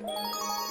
Woo!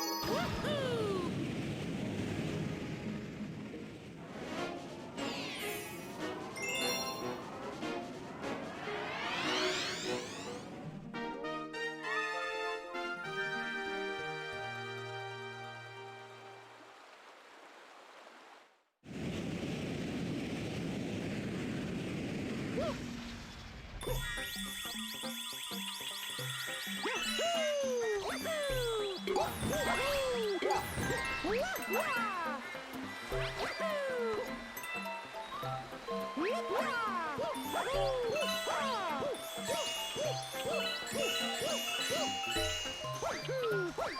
Okay,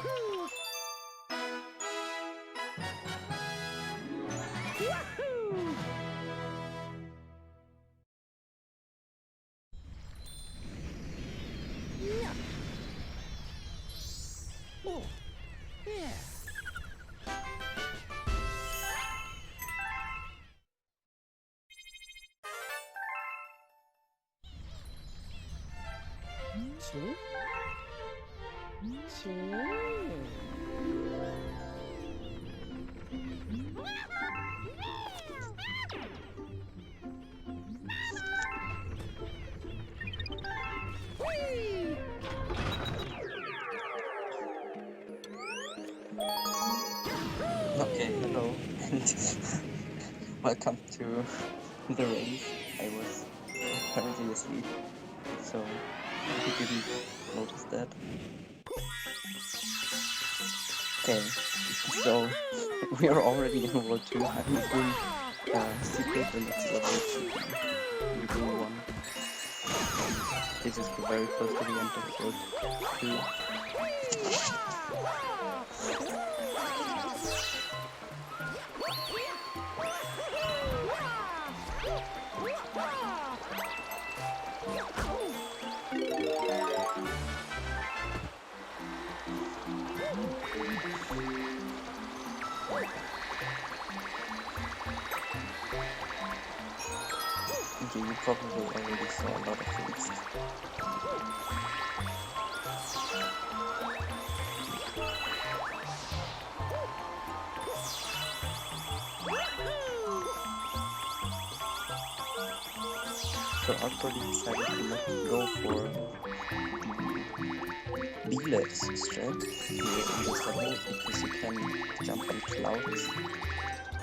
hello, and welcome to the race. I was apparently asleep, so you didn't notice that. Okay, so we are already in World 2. I'm doing secret, the next level should be Leading 1. This is very close to the end of World 2. Okay, you probably already saw a lot of things. So Hardcore decided to not go for the B-levels strat here in this level because you can jump on clouds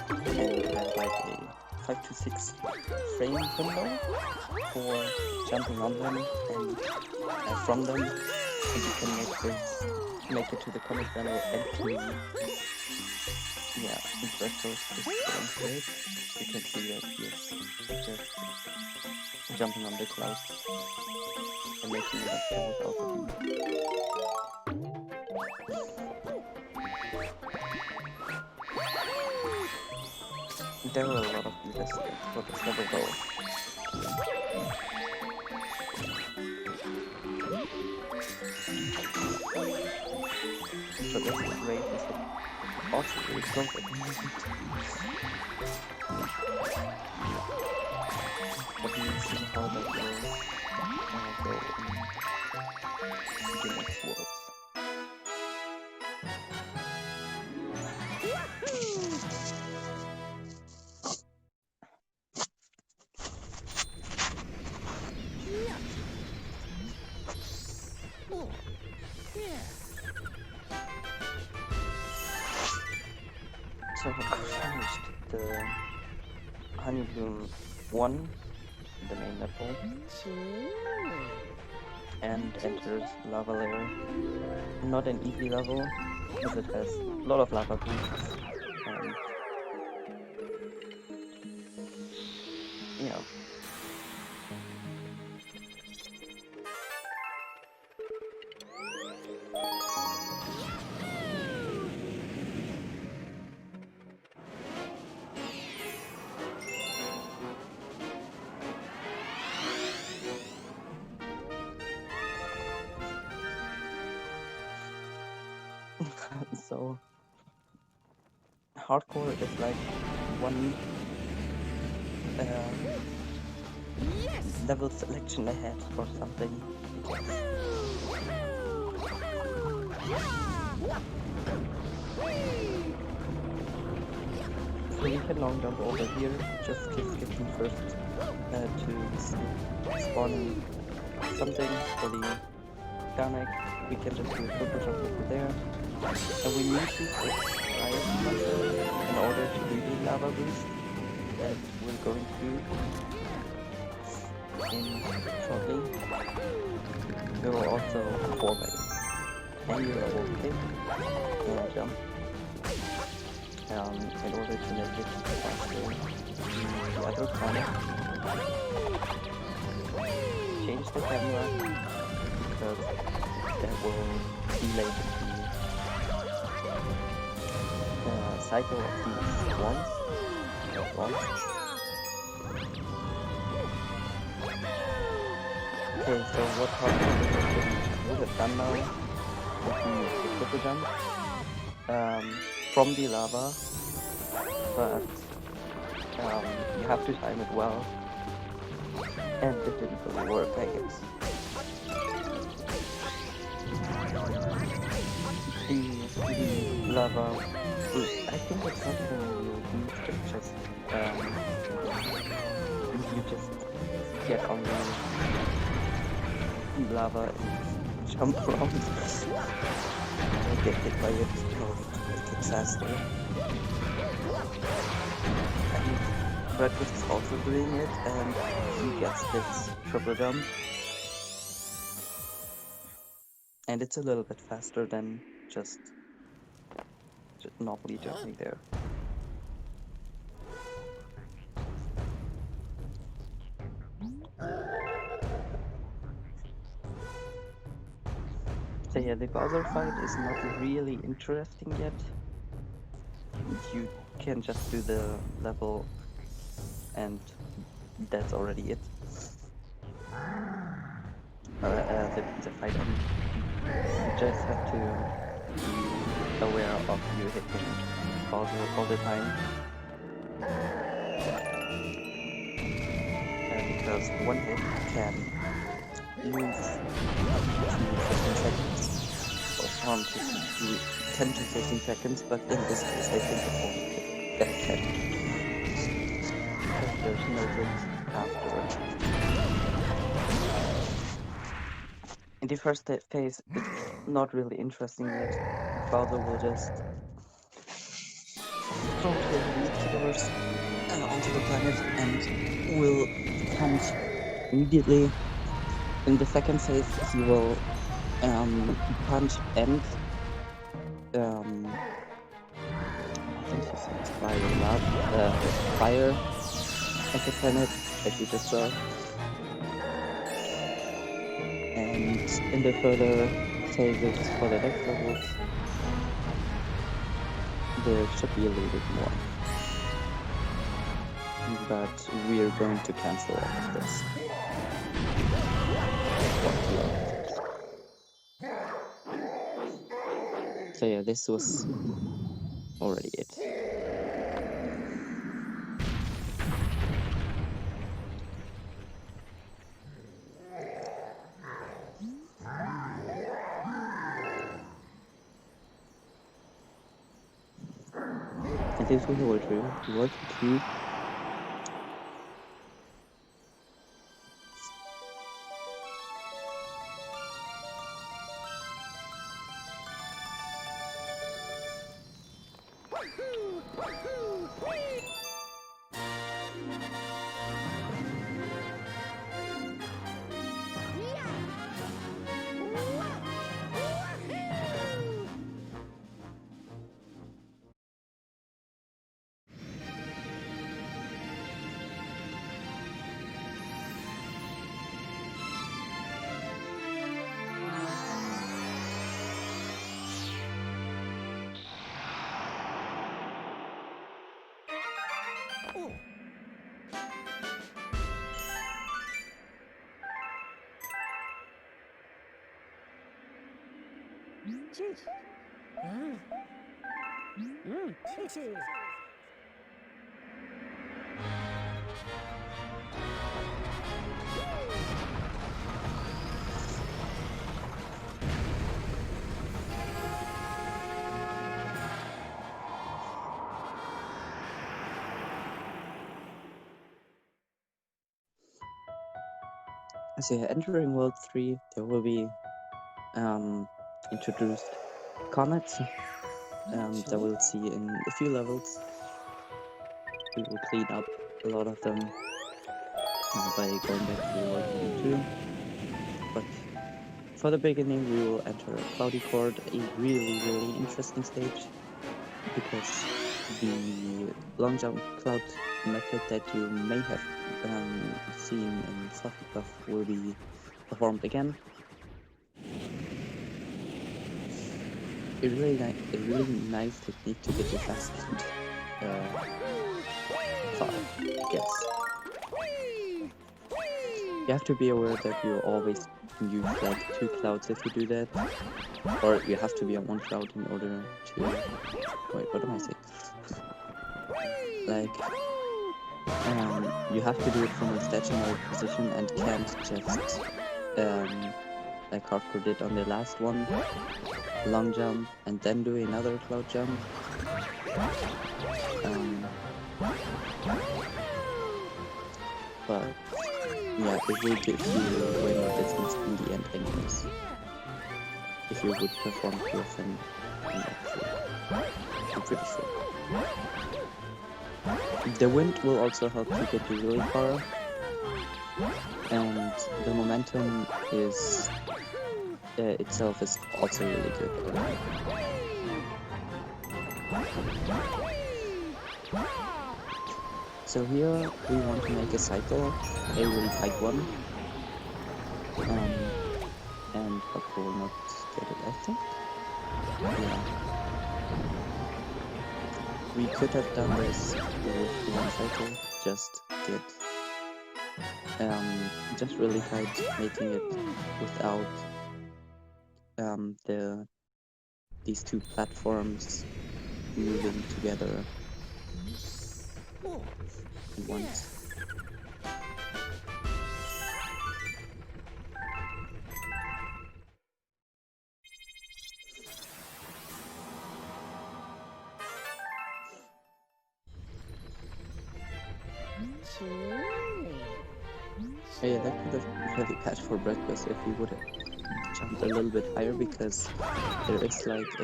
and have like a 5 to 6 frame window for jumping on them and from them, and you can make it to the comic panel and to Breadghost is going for it. You can see that he's just jumping on the clouds and making it up there without the beam. There are a lot of leaders for this level though. So this is great, this is also really close at the moment. But we'll see how that will go in the next worlds. So I finished the Honey Bloom 1, the main level, and enters Lava Lair. Not an easy level, because it has a lot of lava boosts, and yeah. So hardcore is like one level selection ahead or something. So you can long jump over here, just skipping first to spawn something for the Garnek. We can just do a super jump over there. And we need to fix ice muscle in order to do the lava boost that we're going to do in shortly. There will also 4 base. Angular will kick and jump. In order to make it faster in the other corner. Change the camera because that will delay the cycle of these ones. Okay, so what hardcore would have done now would be the triple jump from the lava, but you have to time it well, and it didn't really work, I guess. The lava, I think it's not even a real boost, it's just you just get on the lava and jump around. I get hit by it because it kicks faster. And Breadghost is also doing it, and he gets this triple jump. And it's a little bit faster than just normally jumping there. So yeah, the Bowser fight is not really interesting yet. You can just do the level and that's already it. The fight on, you just have to be aware of you hitting Bowser all the time. Because one hit can lose up to 15 seconds, or harm to 10 to 15 seconds, but in this case I think it only took 10. Because there's no break afterwards. In the first phase, it's not really interesting yet. Bowser will just throw the meteors onto the planet and will punch immediately. In the second phase, he will punch and I think he said fire at the planet that you just saw. And in the further phases for the next levels, there should be a little bit more. But we're going to cancel all of this. So yeah, this was already it. And this was World 2. So yeah, entering World 3, there will be introduced comets that we'll see in a few levels. We will clean up a lot of them by going back to World 1 and 2. But for the beginning, we will enter Cloudy Court, a really interesting stage, because the long jump cloud method that you may have seen in Fluffy Buff will be performed again. a really nice technique to get your fast speed far, I guess. You have to be aware that you always use like 2 clouds if you do that, or you have to be on 1 cloud in order to. Wait, what am I saying? Like, you have to do it from a stationary position and can't just like Hardcore did on the last one, long jump and then do another cloud jump. But yeah, it will give you way more distance in the end anyways, if you would perform PFN actually. I'm pretty sure. The wind will also help you get you really far, and the momentum is itself is also really good. So here we want to make a cycle, a really tight one, and Hardcore will not get it, I think. Yeah. We could have done this with one cycle, just really tight, making it without these 2 platforms moving together at once. Oh yeah, that could have been really bad for Breadghost if he would have jumped a little bit higher, because there is like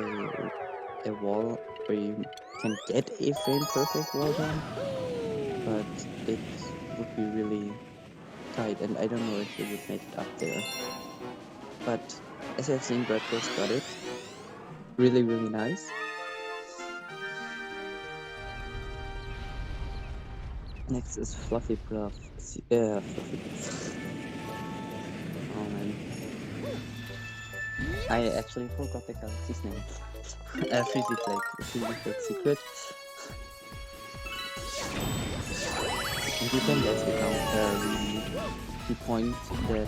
a wall where you can get a frame perfect wall jump, but it would be really tight, and I don't know if it would make it up there. But as I've seen, Breadghost got it. Really, really nice. Next is Fluffy Bluff. Fluffy Bluff. Oh man. I actually forgot the galaxy's name. Freezy Flake Secret. And you can guess it now. The point that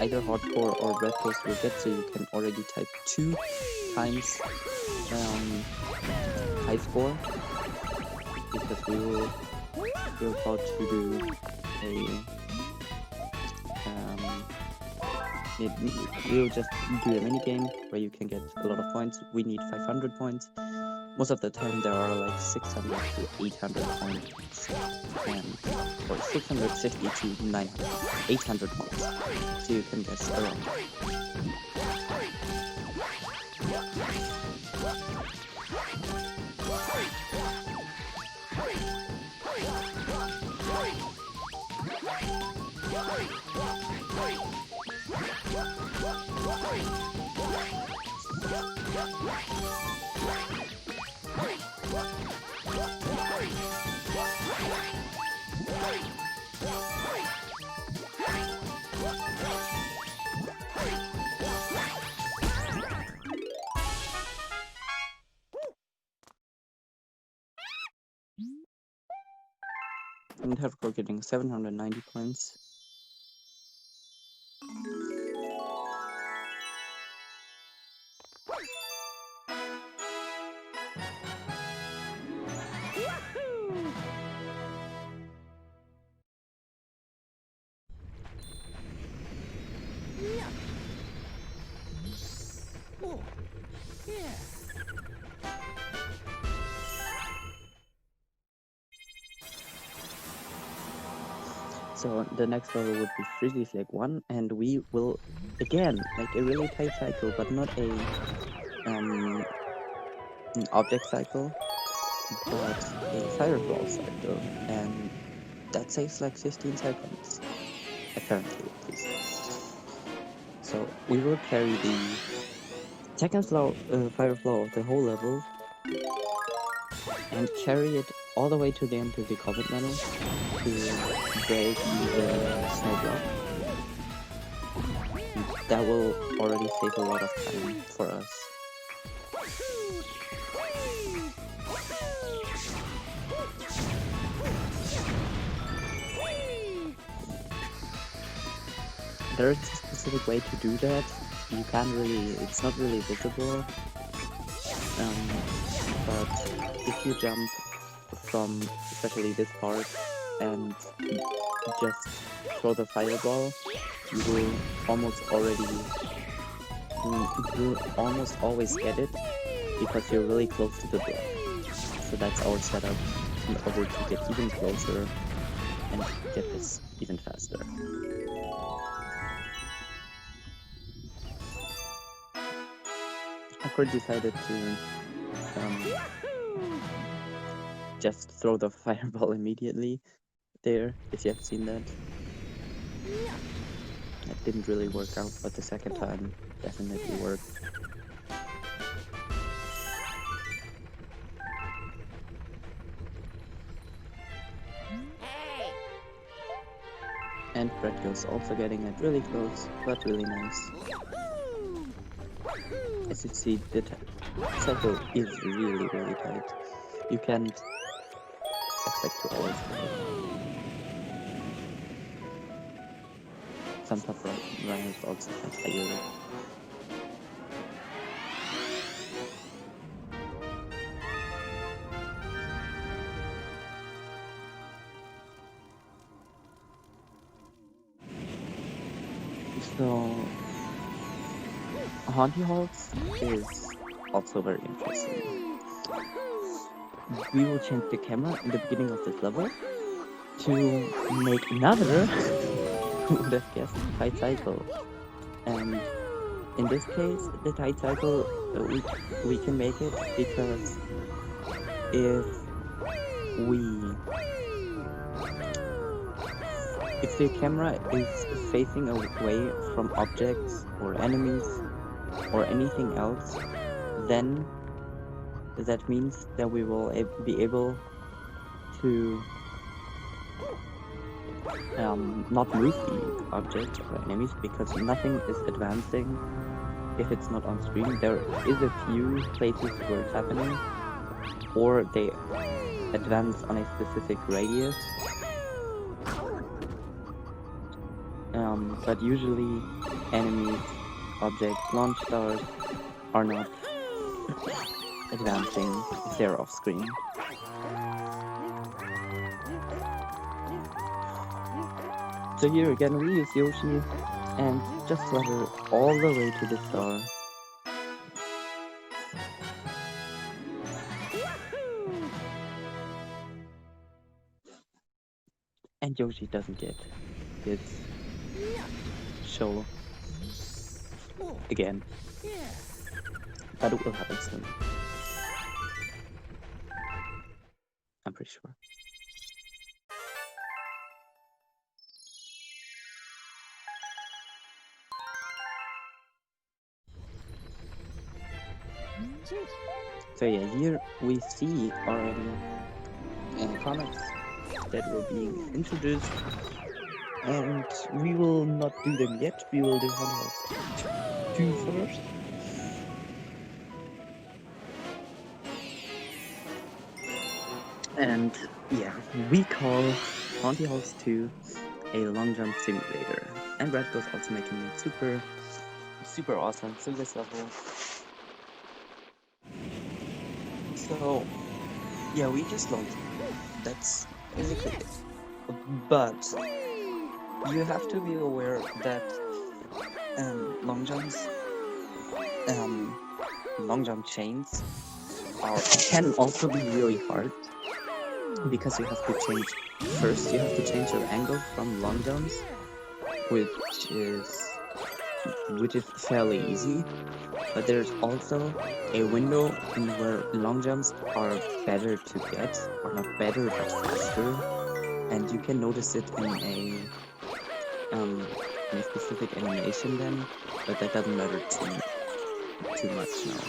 either Hardcore or Breadghost will get, so you can already type 2 times high score, because we're about to do we'll just do a mini game where you can get a lot of points. We need 500 points. Most of the time there are like 600 to 800 points, or 650 to 900, 800 points. So you can guess around. And Hardcore getting 790 points. So the next level would be Freezy Flake 1, and we will again make a really tight cycle, but not an object cycle, but a firefall cycle, and that saves like 15 seconds, apparently at least. So we will carry the second fire flow of the whole level, and carry it all the way to the end of the comet medal to break the snow block. That will already save a lot of time for us. There's a specific way to do that. You can't really, it's not really visible. But if you jump from especially this part and just throw the fireball, you will almost always get it because you're really close to the block. So that's our setup in order to get even closer and get this even faster. Hardcore decided to just throw the fireball immediately there, if you have seen that. It didn't really work out, but the second time definitely worked. And Breadghost also getting it really close, but really nice. As you see, the cycle is really, really tight. You can't expect to always get it. Some top runners also can fail it. So, Haunty Halls is also very interesting. We will change the camera in the beginning of this level to make another, who would have guessed, tight cycle. And in this case, the tight cycle, we can make it because if the camera is facing away from objects or enemies or anything else, then that means that we will be able to not move the objects or enemies because nothing is advancing if it's not on screen. There is a few places where it's happening, or they advance on a specific radius. But usually enemies, objects, launch stars are not advancing if they're off screen. So here again we use Yoshi and just let her all the way to the star. And Yoshi doesn't get its show again. But it will happen soon. I'm pretty sure. So yeah, here we see already comics that were being introduced, and we will not do them yet. We will do Haunty 2 first. And yeah, we call Haunty Halls 2 a long jump simulator. And Breadghost also making it super, super awesome through this level. So yeah, we just launched. That's basically it. But you have to be aware that long jump chains can also be really hard because you have to change. First, you have to change your angle from long jumps, which is fairly easy. But there's also a window in where long jumps are better to get, or not better but faster, and you can notice it in a specific animation then, but that doesn't matter too much now.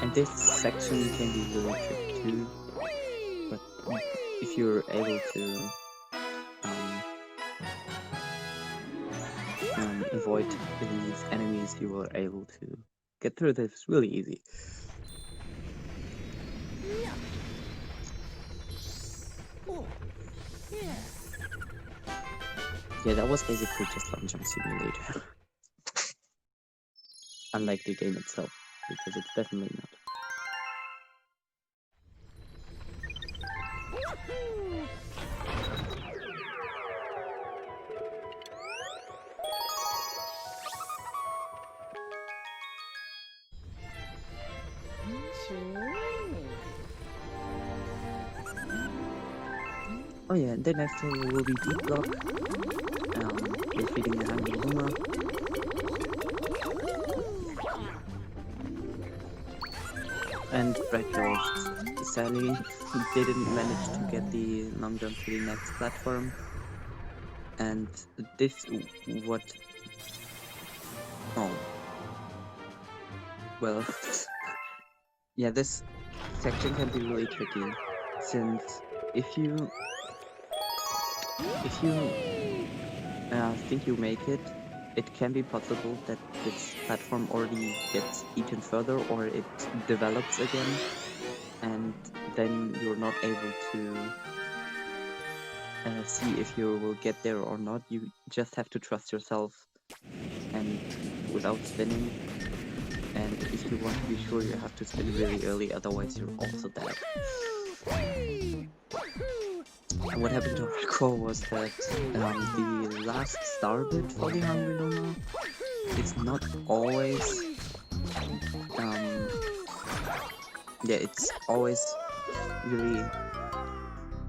And this section can be really tricky too, but if you're able to avoid these enemies, you are able to get through this really easy. Yeah, that was basically just Long Jump Simulator. Unlike the game itself, because it's definitely not. Oh yeah, and then after will be Deep Block, defeating the Hungry Luma. And Breadghost sadly didn't manage to get the long jump to the next platform. And this what oh well yeah, this section can be really tricky, since if you think you make it, it can be possible that this platform already gets eaten further, or it develops again, and then you're not able to see if you will get there or not. You just have to trust yourself and without spinning. And if you want to be sure, you have to spin really early, otherwise you're also dead. And what happened to Hardcore was that the last star bit for the Hungry Luma is not always it's always really,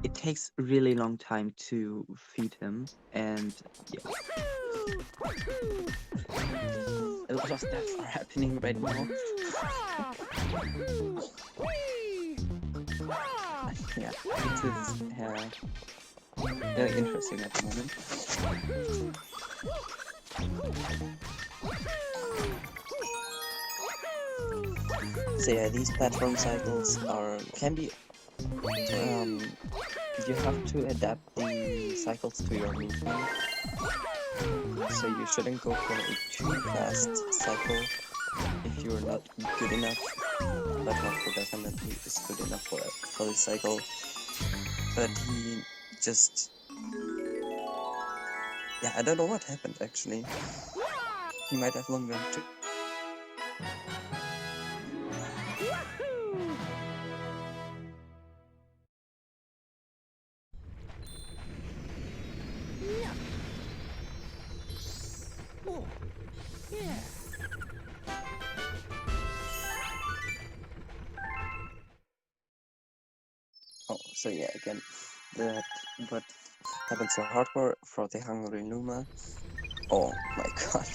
it takes a really long time to feed him, and yeah. A lot of deaths are happening right now. Yeah, it is very interesting at the moment. So yeah, these platform cycles can be you have to adapt the cycles to your movement. So you shouldn't go for a too fast cycle if you're not good enough. But Hardcore definitely is good enough for this cycle. But he just, yeah, I don't know what happened actually. He might have long jump too. Oh, so yeah, again, that what happens to Hardcore for the Hungry Luma. Oh my god.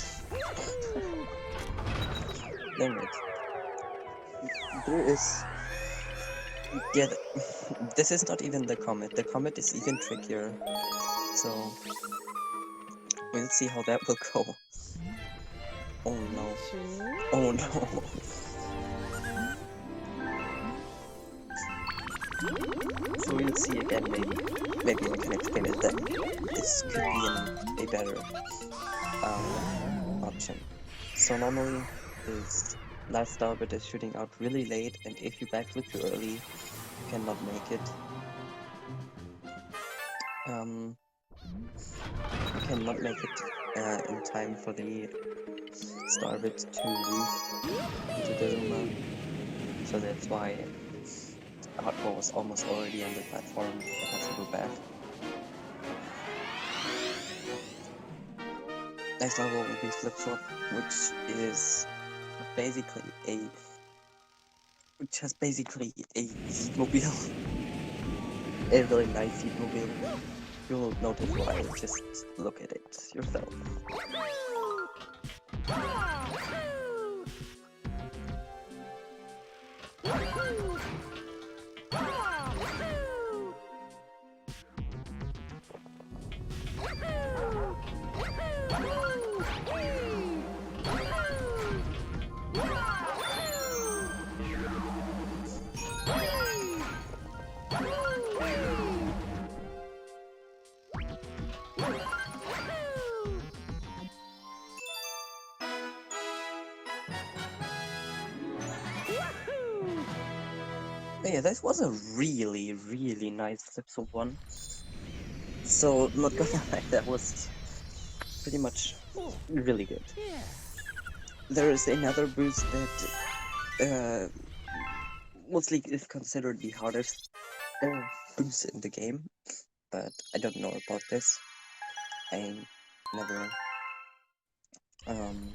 Dang it. There is... Yeah, this is not even the comet. The comet is even trickier. So, we'll see how that will go. Oh no. Oh no. So we'll see again, maybe I can explain it that this could be a better option. So normally this last star bit is shooting out really late, and if you backflip too early, you cannot make it. You cannot make it in time for the star bit to move into the Luma. So that's why Hardcore was almost already on the platform and has to go back. Next level will be Flip Flop, which has basically a Seatmobile. A really nice Seatmobile. You'll notice why, just look at it yourself. Yeah, this was a really nice flip 1. So, not gonna lie, that was pretty much really good. There is another boost that mostly is considered the hardest boost in the game, but I don't know about this. I never um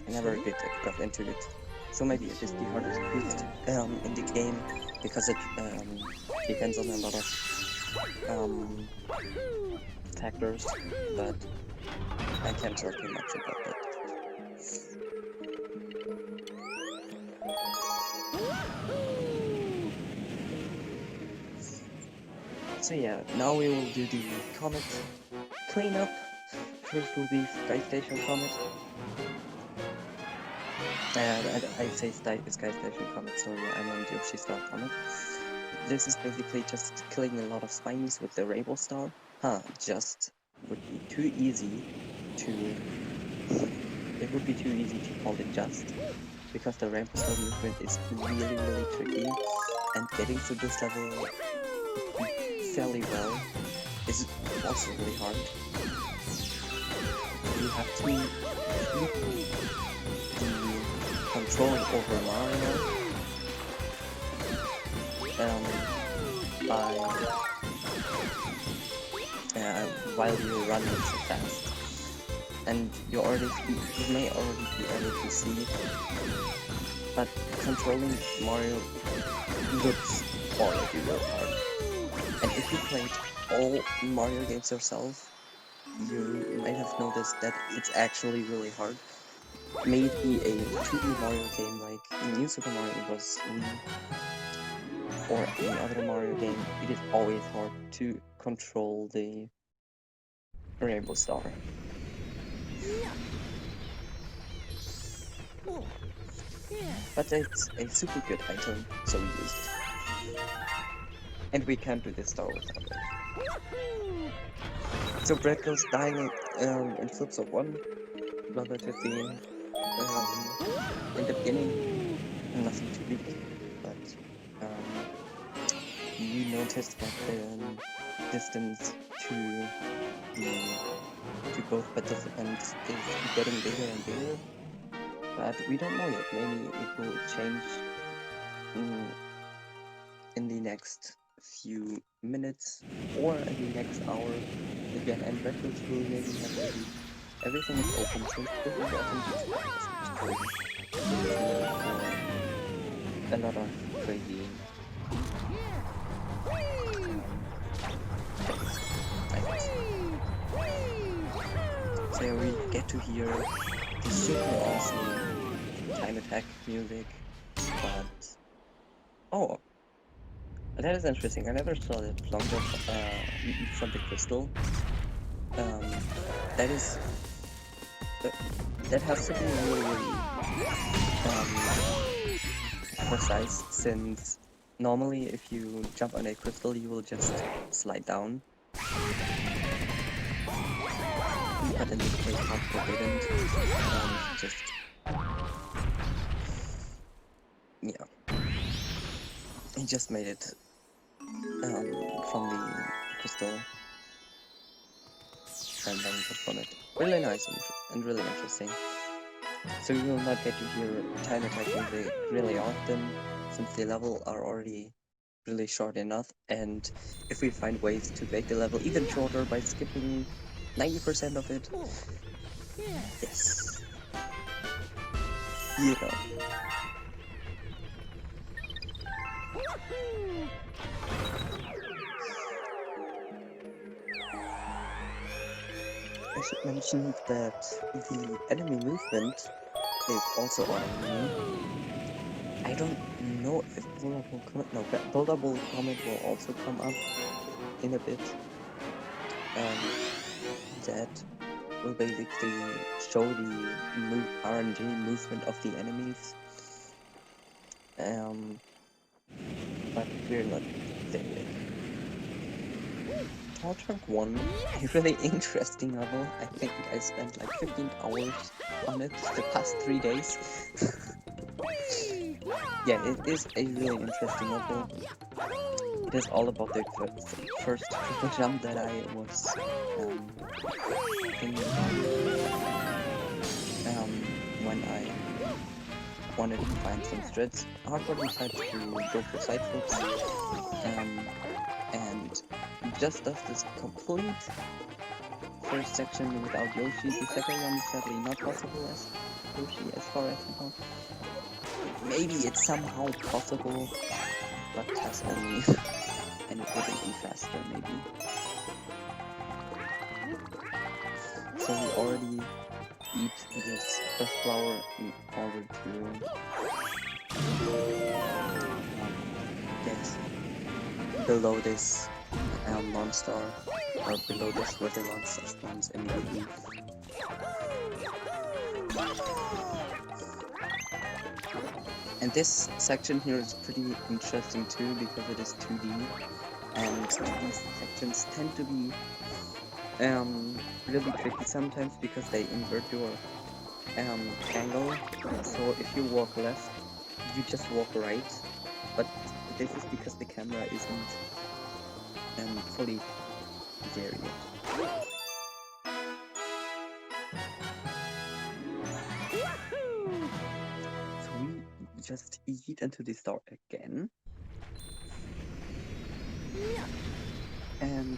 I never did got into it. So maybe it is the hardest boost in the game because it depends on a lot of um factors, but I can't talk too much about that. So yeah, now we will do the comet cleanup. First will be Sky Station Comet. I say Sky Station Comet, sorry, I meant Yoshi Star Comet. This is basically just killing a lot of Spinies with the Rainbow Star. Just would be too easy to... It would be too easy to call it just, because the Rainbow Star movement is really tricky, and getting to this level fairly well is also really hard. You have to flip the control over Mario by while you're running so fast, and you may already be able to see, but controlling Mario looks already real hard. And if you played all Mario games yourself, you might have noticed that it's actually really hard. May it be a 2D Mario game like New Super Mario Bros. Wii or any other Mario game, it is always hard to control the Rainbow Star. But it's a super good item, so we used it. And we can't do this star without it. So Breadghost dying in flips of 1, relatively in the beginning, nothing too big, but you notice that the distance to both participants is getting bigger and bigger, but we don't know yet. Maybe it will change in the next few minutes or in the next hour again, and Breakfast will maybe have everything is open since this is a lot of crazy so we get to hear the super awesome time attack music, but oh, that is interesting. I never saw that long jump from the crystal. That is that has to be really precise, since normally if you jump on a crystal you will just slide down, but in this case Hardcore didn't. Just yeah, he just made it from the crystal and then just on it. Really nice and really interesting. So you will not get to hear time attack music really often, since the level are already really short enough, and if we find ways to make the level even shorter by skipping 90% of it, yes, you know. I should mention that the enemy movement is also on me. I don't know if Buildable Comet will also come up in a bit. That will basically show the RNG movement of the enemies. But we're not there yet. Tall Trunk 1, a really interesting level. I think I spent like 15 hours on it the past 3 days. yeah, it is a really interesting level. It is all about the first triple jump that I was thinking about when I wanted to find some strats. Hardcore decided to go for side flips and just does this complete first section without Yoshi. The second one is sadly not possible as Yoshi as far as I know. Maybe it's somehow possible, but has only and it wouldn't be faster maybe. So we already eat this first flower in order to get below this launch star, or below this where the launch star spawns immediately. And this section here is pretty interesting too because it is 2D, and these sections tend to be really tricky sometimes because they invert your angle. So if you walk left, you just walk right, but this is because the camera isn't fully there yet. So we just eat into the star again, and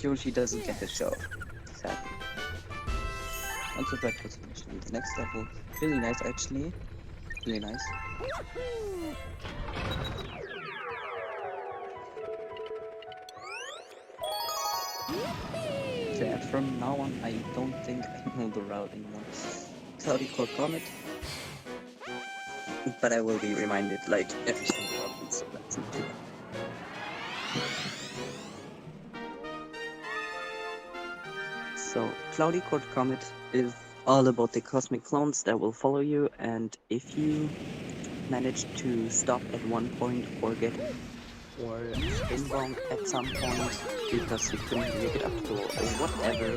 Yoshi doesn't get the show, sadly. Also, Breadghost eventually. The next level, really nice actually, really nice. Okay, and from now on, I don't think I know the route anymore. Cloudy Core Comet, but I will be reminded like every single level, so that's not too bad. So, Cloudy Court Comet is all about the cosmic clones that will follow you, and if you manage to stop at one point or get or spin bomb at some point because you couldn't make it up to or whatever,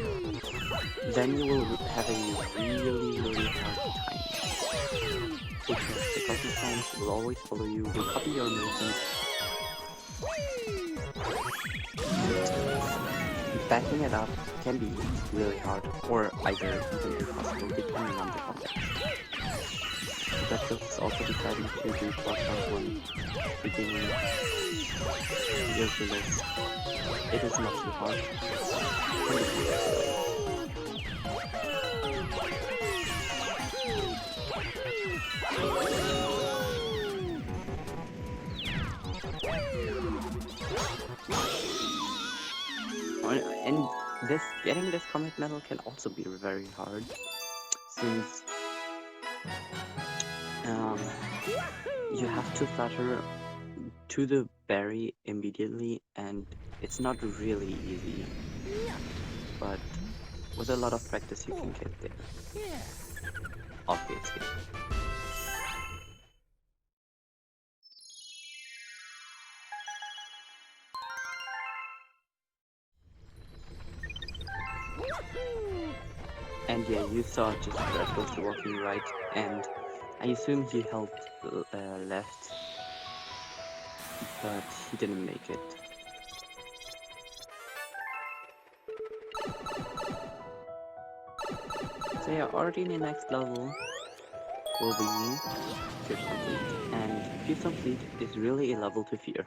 then you will have a really hard time. Because the cosmic clones will always follow you, will copy your movements. Backing it up can be really hard, or either even impossible, depending on the context. Breadghost is also deciding to do Bloodhound one beginning Yoshi-less. It is not too hard. And getting this comet medal can also be very hard, since you have to flutter to the berry immediately, and it's not really easy, but with a lot of practice you can get there, obviously. And yeah, you saw just Breadghost walking right, and I assume he held left, but he didn't make it. So yeah, already in the next level will be Fearsome Fleet, and Fearsome Fleet is really a level to fear.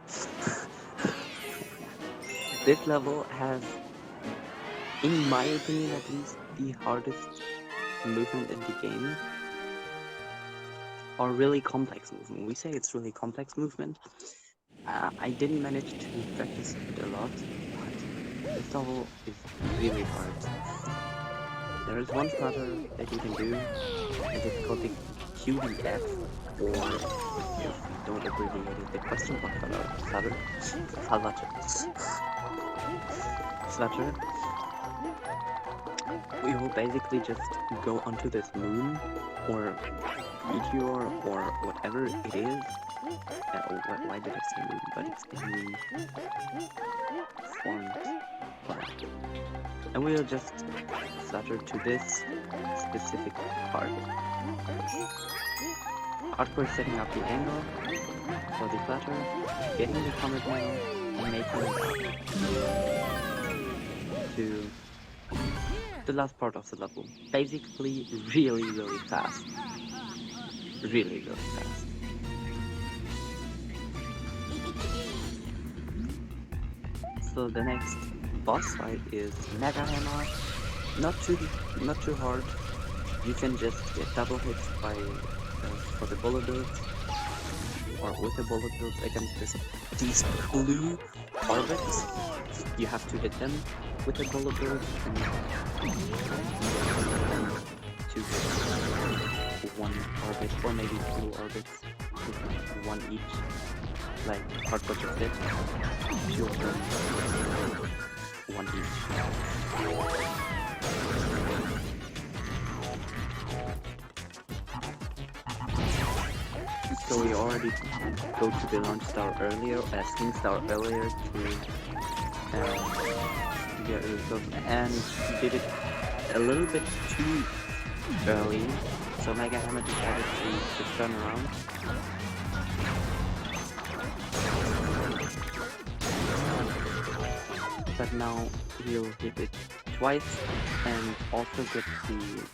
This level has, in my opinion at least, the hardest movement in the game. Or really complex movement. We say it's really complex movement. I didn't manage to practice it a lot, but this level is really hard. There is one flutter that you can do, and it's called the QDF, or if you don't abbreviate it, the question mark flutter. Flutter. We will basically just go onto this moon, or meteor, or whatever it is. Why did I say moon? But it's the moon formed part. And we'll just flutter to this specific part. Hardcore is setting up the angle for the flutter, getting the comet now, and making it up to the last part of the level. Basically, really fast. Really fast. So the next boss fight is Mega Hammer. Not too hard. You can just get double hits by for the bullet builds, or with the bullet builds against these blue orbits. You have to hit them with the bullet build and to hit one orbit or maybe two orbits, one each, like Hardcore just did. Two of them, one each. So we already go to the launch star earlier, Sling Star earlier to get results, and did it a little bit too early. So Mega Hammer decided to turn around. But now he'll hit it twice and also get the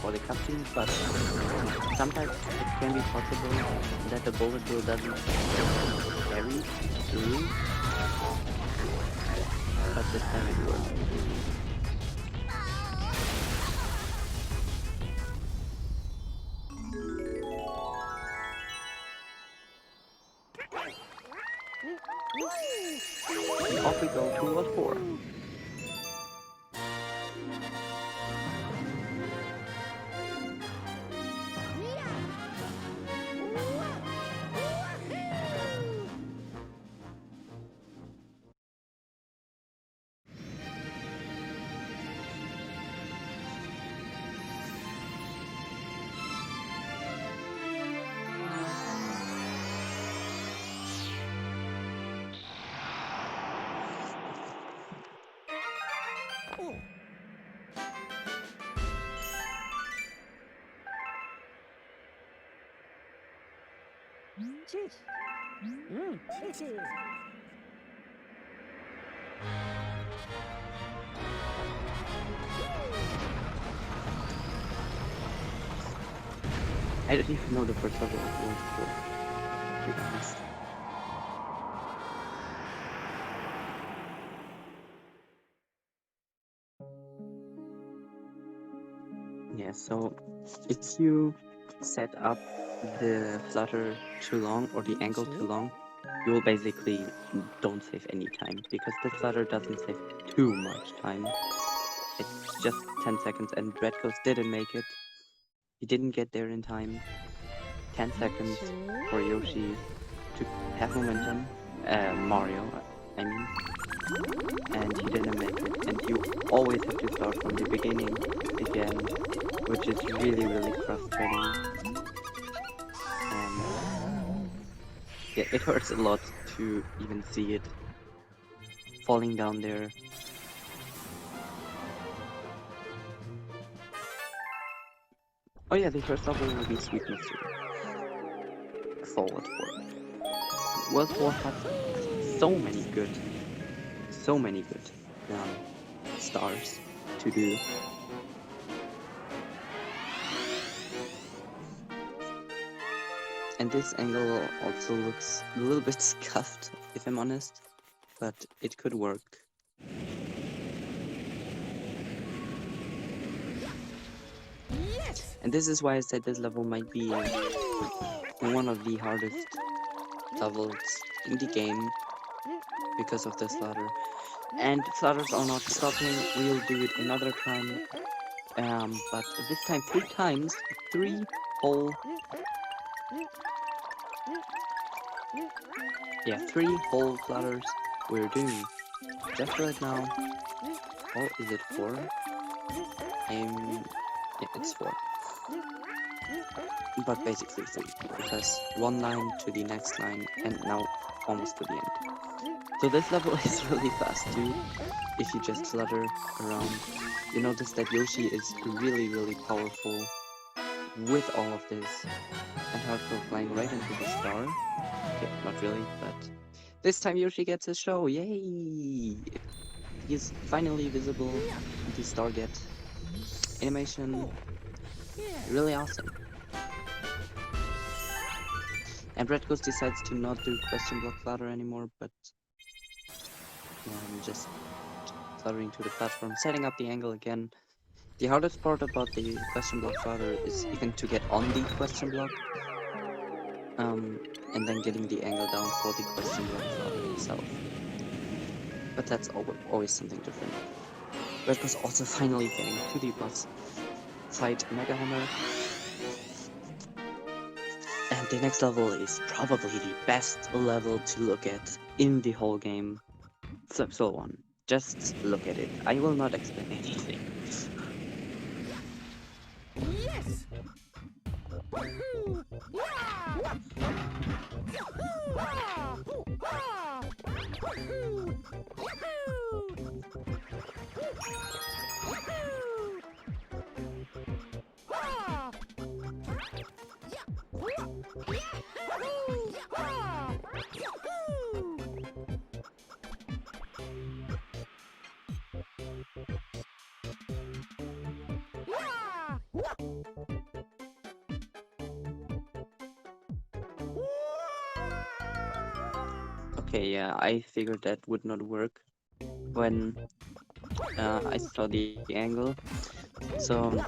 for the cutscene, but sometimes it can be possible that the bullet bill doesn't carry through, but this time it worked. And off we go to World 4. I don't even know the first level of World 4, to be honest. Yeah, so if you set up the flutter too long or the angle too long, you will basically don't save any time, because the flutter doesn't save too much time. It's just 10 seconds, and Breadghost didn't make it. He didn't get there in time. 10 seconds for Yoshi to have momentum. Mario, I mean. And he didn't make it. And you always have to start from the beginning again, which is really frustrating. And yeah, it hurts a lot to even see it falling down there. Oh yeah, the first level will be Sweet Mystery. Forward 4. World 4 has so many good stars to do. And this angle also looks a little bit scuffed, if I'm honest, but it could work. And this is why I said this level might be one of the hardest levels in the game because of this flutter. And flutters are not stopping. We'll do it another time, but this time 3 times, 3 whole flutters we're doing just right now. Oh, is it 4? Yeah, it's 4. But basically 3, because 1 line to the next line and now almost to the end. So this level is really fast too. if you just flutter around, you notice that Yoshi is really, really powerful with all of this. And Hardcore flying right into the star. Okay, not really, but this time Yoshi gets a show. Yay! He's finally visible. The star get animation. Really awesome. And Breadghost decides to not do question block flutter anymore, but just fluttering to the platform, setting up the angle again. The hardest part about the question block flutter is even to get on the question block, and then getting the angle down for the question block flutter itself. But that's always something different. Breadghost also finally getting to the boss fight Mega Hammer. And the next level is probably the best level to look at in the whole game. Flip Soul 1. Just look at it. I will not explain anything. Yes! Okay, yeah, I figured that would not work when I saw the angle. So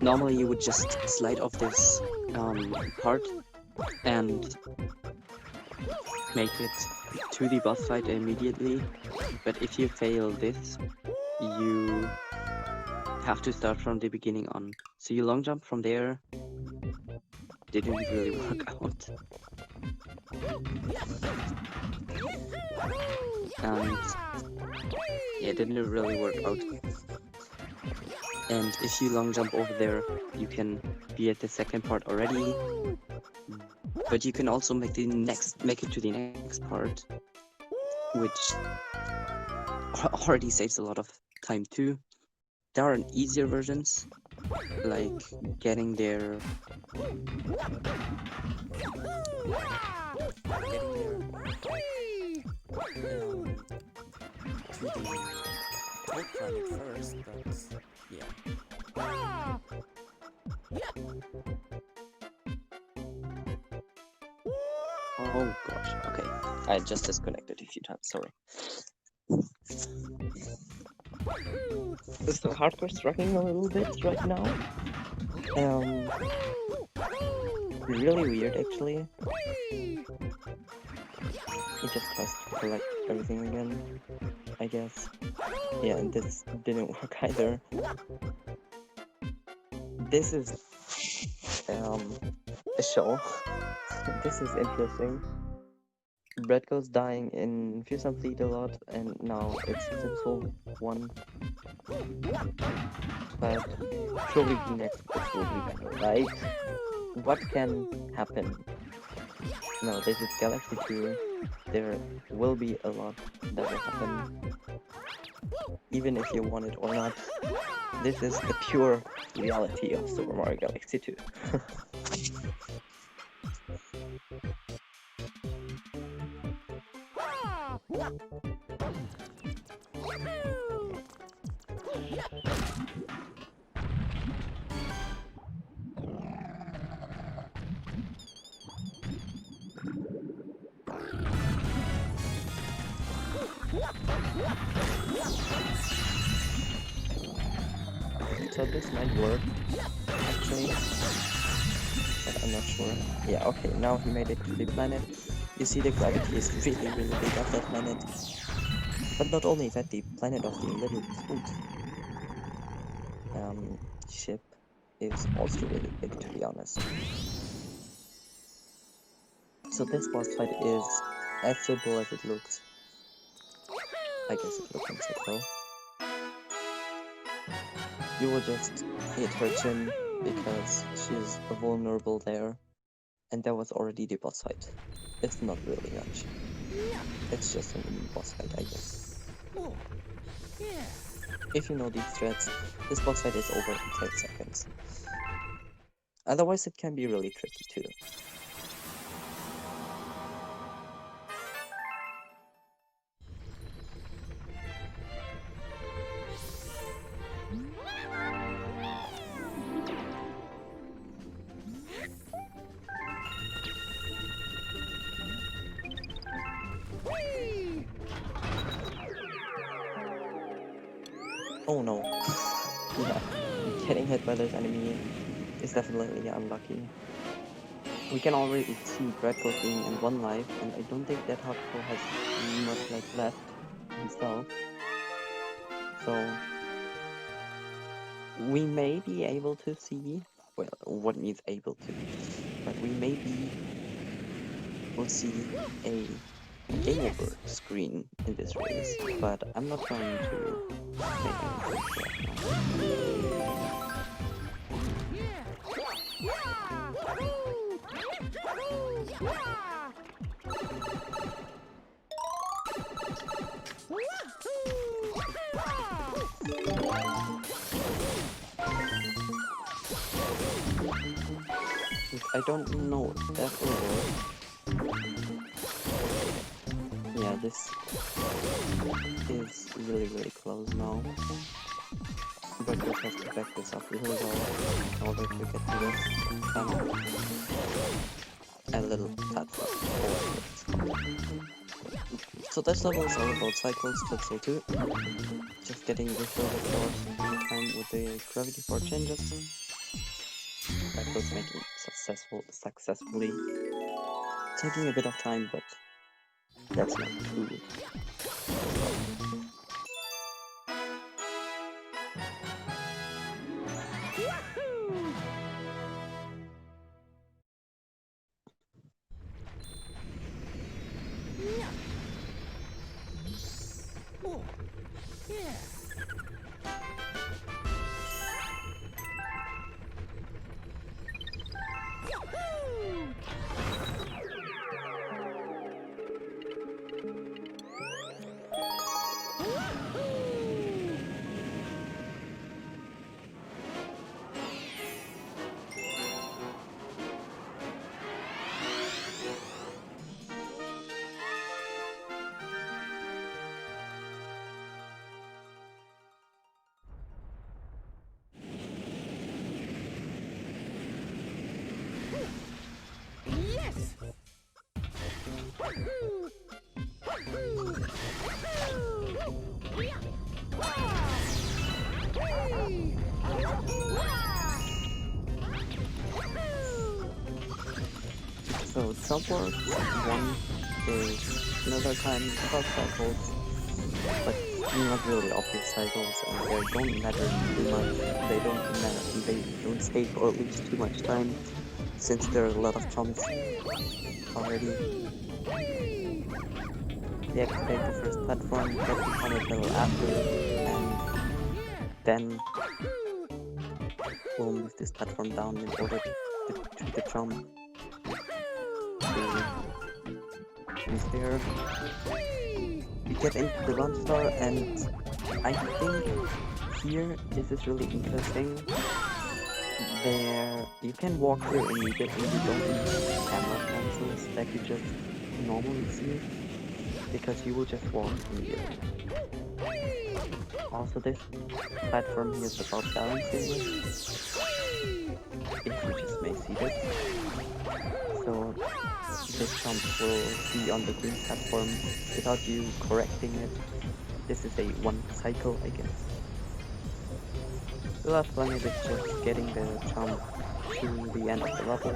normally you would just slide off this part and make it to the boss fight immediately. But if you fail this, you have to start from the beginning on. So you long jump from there. Didn't really work out. And yeah, it didn't really work out. And if you long jump over there, you can be at the second part already. But you can also make it to the next part, which already saves a lot of time too. There are easier versions, like getting there to the Toad planet first, but yeah. Oh gosh, okay. I just disconnected a few times, sorry. So Hardcore struggling a little bit right now. Really weird actually. He just has to collect everything again, I guess. Yeah, and this didn't work either. This is a show. This is interesting. Breadghost dying in Fearsome Fleet a lot, and now it's Flipsoul 1. But surely the next book will be better, right? What can happen? No, this is Galaxy 2. There will be a lot that will happen. Even if you want it or not. This is the pure reality of Super Mario Galaxy 2. So this might work, actually, but I'm not sure. Yeah, okay, now he made it to the planet. You see the gravity is really, really big of that planet. But not only that, the planet of the little Toad ship is also really big, to be honest. So this boss fight is as simple as it looks. I guess it looks simple. You will just hit her chin because she's vulnerable there, and that was already the boss fight. It's not really much. It's just a mini boss fight, I guess. If you know these threads, this boss fight is over in 5 seconds. Otherwise, it can be really tricky too. Oh no. Yeah, getting hit by this enemy is definitely unlucky. We can already see Breadghost being in 1 life, and I don't think that Hardcore has much life left himself. So we may be able to see, well, what means able to, but we'll see a game over screen in this race, but I'm not going to make any predictions right now. I don't know if that will work. Yeah, this is really close now. But we have to back this up really well in order to get to this a little platform. So this level is all about cycles, Pixel 2. Just getting this level force every time with the gravity force changes. That was making successfully. Taking a bit of time, but that's not too. So jump works, one is another kind of cycles, but not really obvious cycles, and they don't matter too much. They don't stay for at least too much time, since there are a lot of jumps already. Deactivate the first platform, get the comet level after, and then we'll move this platform down in order to the jump. Is there? We get into the run star, and I think here this is really interesting. There, you can walk here immediately. You don't need camera cancels like you just normally see, because you will just walk immediately. Also, this platform here is about balancing it, if you just may see this. So this jump will be on the green platform without you correcting it. This is a one cycle, I guess. The last one is just getting the jump to the end of the level.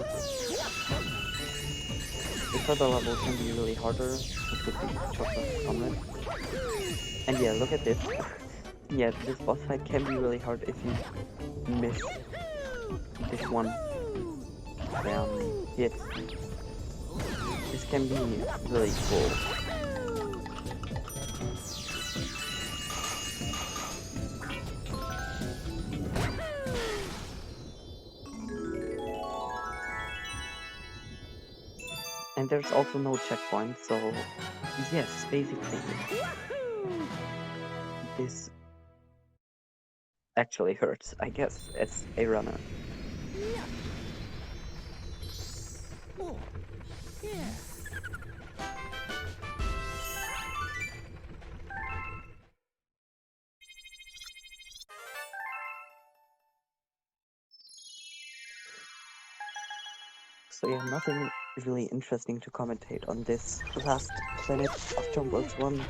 This other level can be really harder, it could be chocolate combat. And yeah, look at this. Yeah, this boss fight can be really hard if you miss this one hit. This can be really cool. And there's also no checkpoint, so yes, basically this actually hurts, I guess, as a runner. So yeah, nothing really interesting to commentate on this last planet of Jump Worlds 1.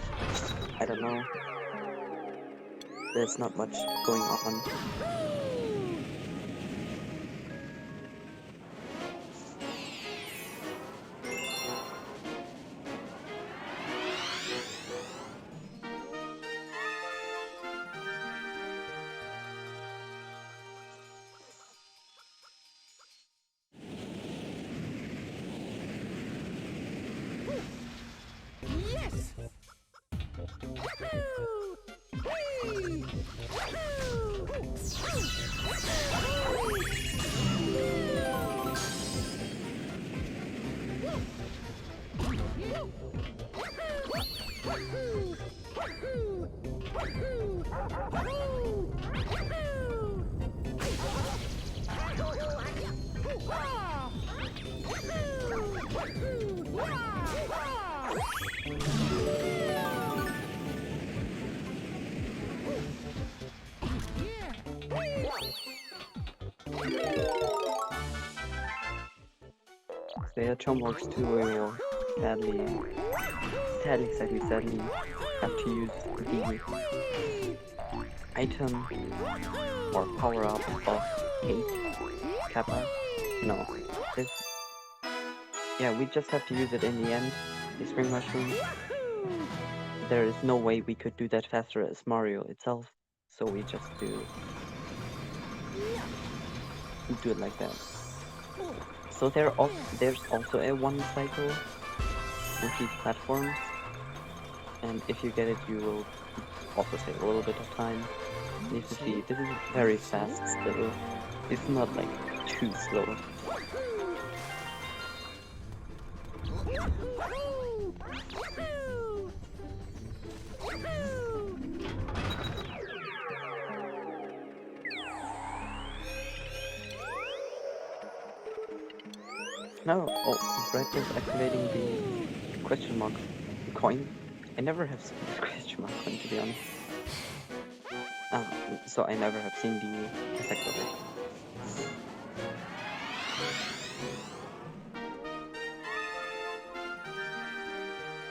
I don't know. There's not much going on. So yeah, Jump Worlds 2 will sadly have to use the item or power up of 8 Kappa. No, this. Yeah, we just have to use it in the end. The Spring Mushroom. There is no way we could do that faster as Mario itself, so we just do it like that. So there's also a 1 cycle with these platforms, and if you get it, you will also save a little bit of time. And you can see this is very fast still. It's not like too slow. No, oh, Breadghost activating the question mark coin. I never have seen the question mark coin, to be honest. So I never have seen the effect of it.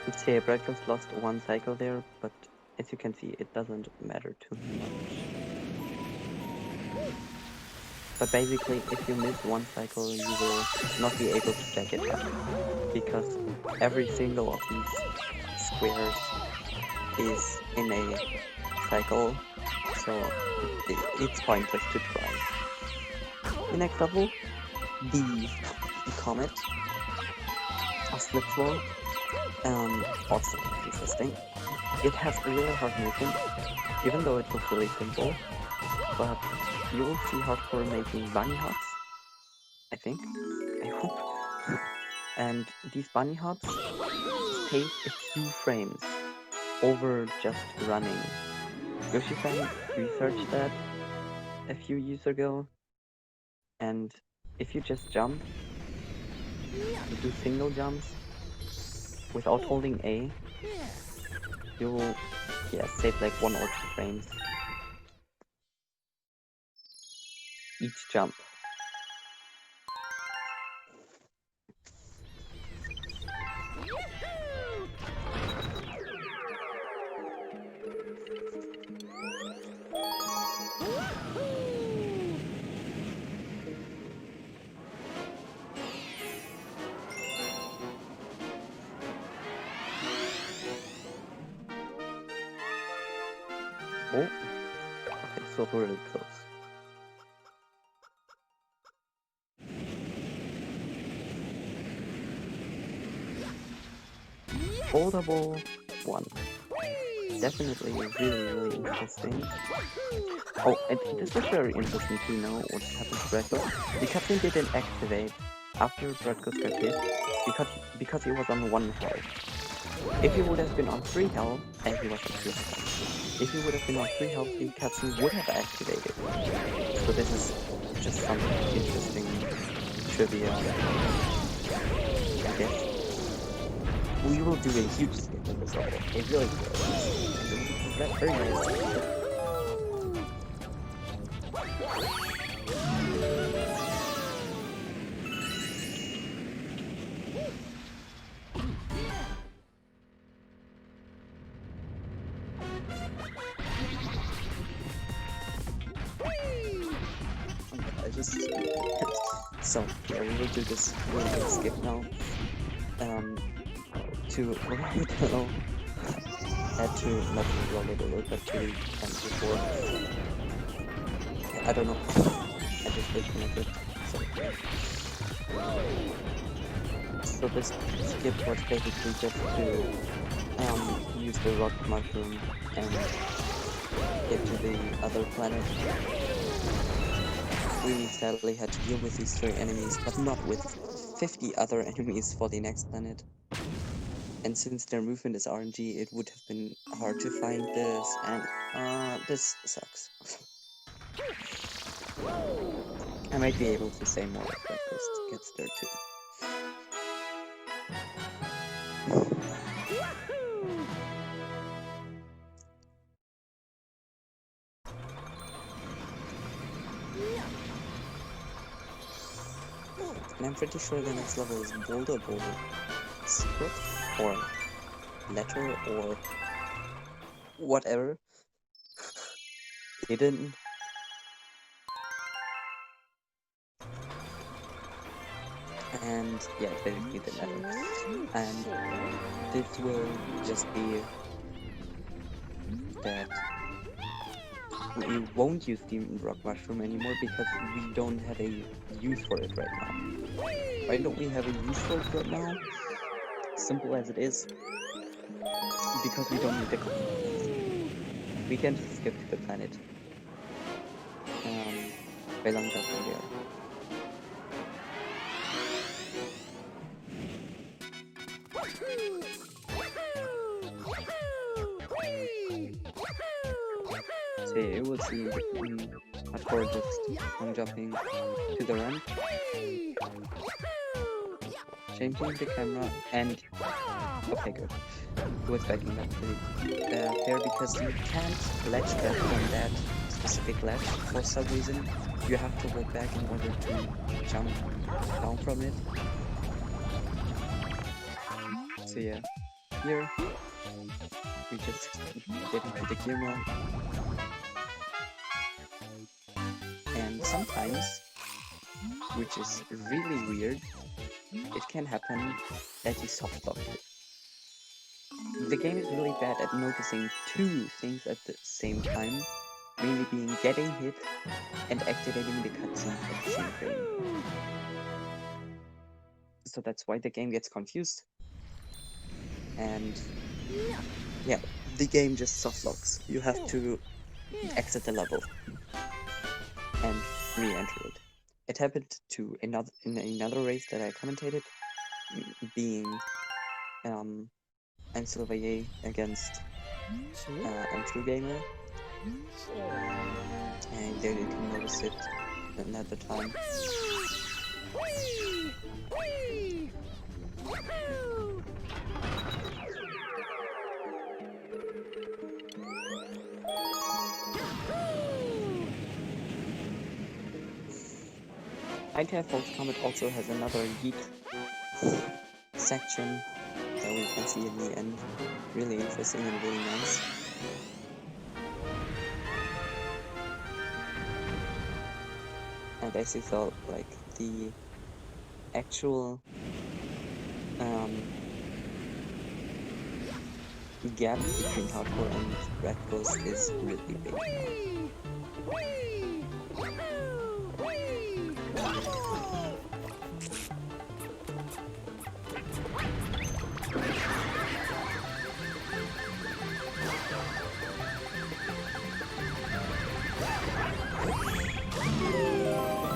Let's say Breadghost lost 1 cycle there, but as you can see, it doesn't matter too much. But basically, if you miss 1 cycle, you will not be able to jack it up, because every single of these squares is in a cycle, so it's pointless to try. The next level, the Comet of Slip Floor, also interesting. It has a really hard movement, even though it looks really simple, but you will see Hardcore making bunny hops, I think, I hope. And these bunny hops take a few frames over just running. Yoshi-fan researched that a few years ago, and if you just jump, you do single jumps without holding A, you'll save like 1 or 2 frames each jump. Oh, okay, so we're really close. Foldable 1. Definitely really interesting. Oh, and this is very interesting to know what happened to Breadghost. The captain didn't activate after Breadghost got hit because he was on 1 health. If he would have been on 3 health, and he was on 2 health. If he would have been on 3 health, the cutscene would have activated. So this is just some interesting trivia, I guess. We will do a huge skip in this level. A really good. Very nice. So yeah, we will do this really big skip now. To Rollo, to not to Rollo, but to before. I don't know. I just disconnected. So this skip was basically just to use the rock mushroom and get to the other planet. We sadly had to deal with these 3 enemies, but not with 50 other enemies for the next planet. And since their movement is RNG, it would have been hard to find this, and this sucks. I might be able to say more if Breadghost gets there too. And I'm pretty sure the next level is Boulder Secret, or Letter, or whatever. Hidden. And yeah, basically the letter. And this will just be that we won't use the rock mushroom anymore because we don't have a use for it right now. Why don't we have a use for it right now? Simple as it is. Because we don't need the coin. We can just skip to the planet. By long jumping there. So it was hardcore just long jumping to the ramp, changing the camera, and okay, good. It was backing up there because you can't ledge that from that specific ledge for some reason. You have to walk back in order to jump down from it. So yeah, here we just get into the gear mode. And sometimes, which is really weird, it can happen that you soft lock it. The game is really bad at noticing 2 things at the same time, mainly being getting hit and activating the cutscene at the same frame. So that's why the game gets confused. And yeah, the game just soft locks. You have to exit the level and re-enter it. It happened to in another race that I commentated, being Silvaye against True Gamer, and there you can notice it another time. False Comet also has another yeet section that we can see in the end. Really interesting and really nice. And as you thought, like the actual gap between hardcore and Breadghost is really big.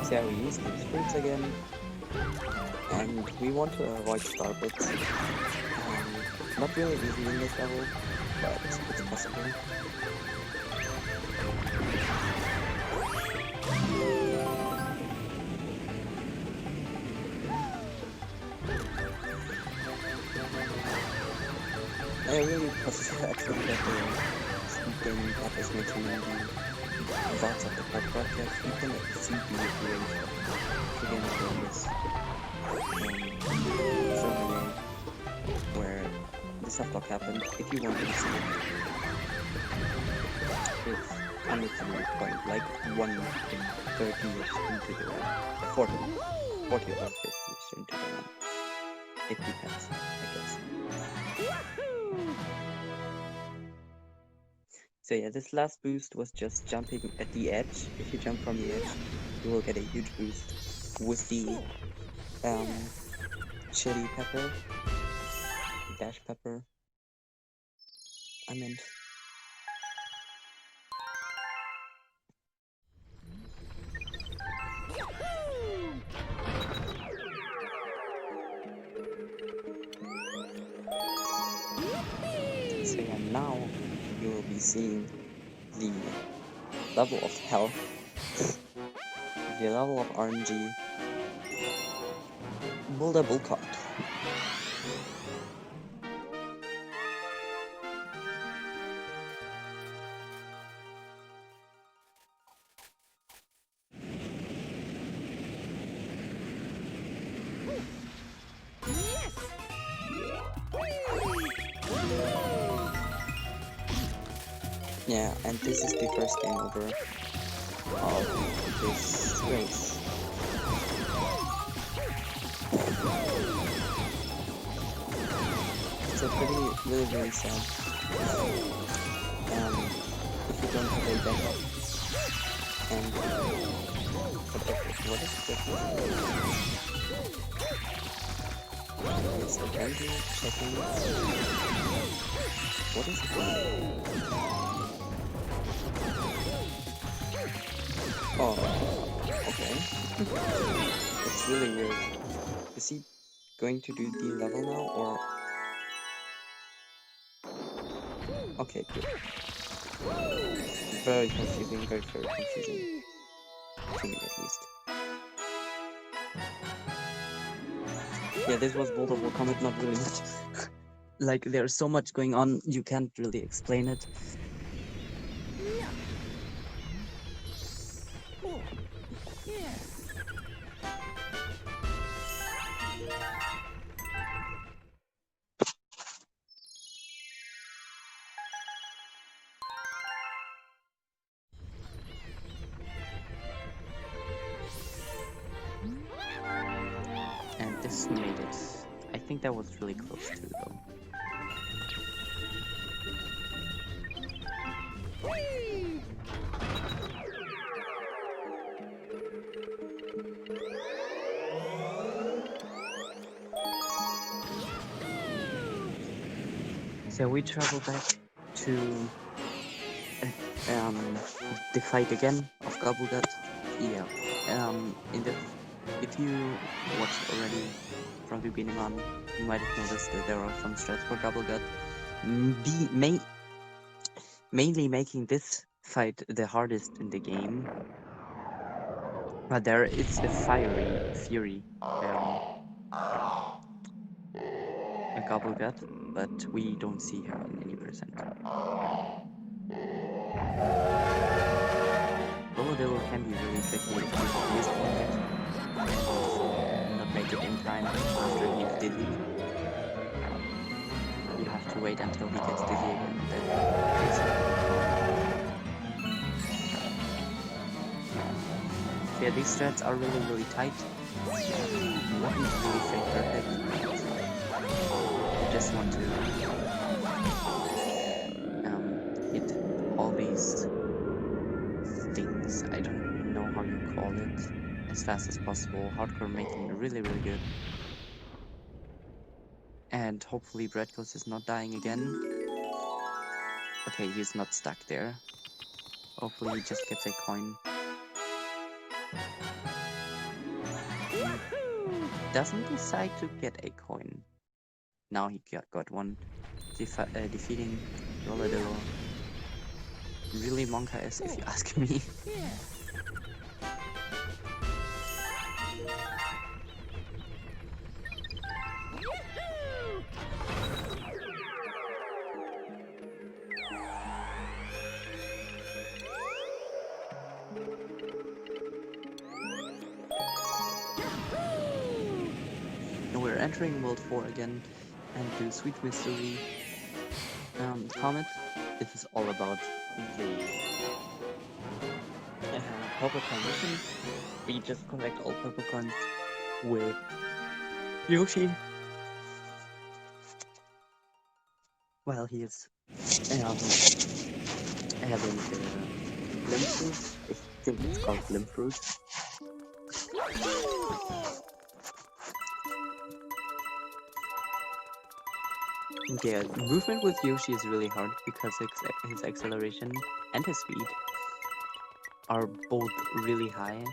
So we use these fruits again, and we want to avoid starbits. Not really easy in this level, but it's possible. I really positive actually that the speed gaming app is making the results of the card broadcast. You can see the range of the game over this survey where the softlock happened. If you want to see it, it's coming from a point like 130-ish into the 40 or 50-ish into the run. It depends, I guess. So yeah, this last boost was just jumping at the edge. If you jump from the edge, you will get a huge boost with the chili pepper, dash pepper, I meant. So yeah, now you will be seeing the level of health, the level of RNG, Boulder Bullcott. Yeah, and this is the first game over of this race. It's a really sad. If you don't have a backup, and what is this? It's apparently checking. What is it doing? Oh, okay. It's really weird. Is he going to do the level now, or? Okay, good. Very confusing, very confusing. To me, at least. Yeah, this was multiple comment, not really much. Like, there's so much going on, you can't really explain it. And this made it. I think that was really close too, though. So we travel back to the fight again of Gobblegut. Yeah. If you watched already from the beginning on, you might have noticed that there are some strats for Gobblegut. Mainly making this fight the hardest in the game. But there is a Fury, a Gobblegut, but we don't see her on any percent. Bowladillo can be really tricky if you misclick it and not make it in time after he's dizzy. You have to wait until he gets dizzy again and then fix it. Yeah, these strats are really tight. Nothing's really frame perfect. You just want to hit all these things, I don't know how you call it, as fast as possible. Hardcore making really good. And hopefully Breadghost is not dying again. Okay, he's not stuck there. Hopefully he just gets a coin. He doesn't decide to get a coin. Now he got one. defeating Rolladillo. Really Monka-esque if you ask me. And we're entering World 4 again, and the Sweet Mystery Comet. This is all about the purple coin mission. We just collect all purple coins with Yoshi while he is having the limp fruit. I think it's called limp fruit. Yeah, movement with Yoshi is really hard because his acceleration and his speed are both really high,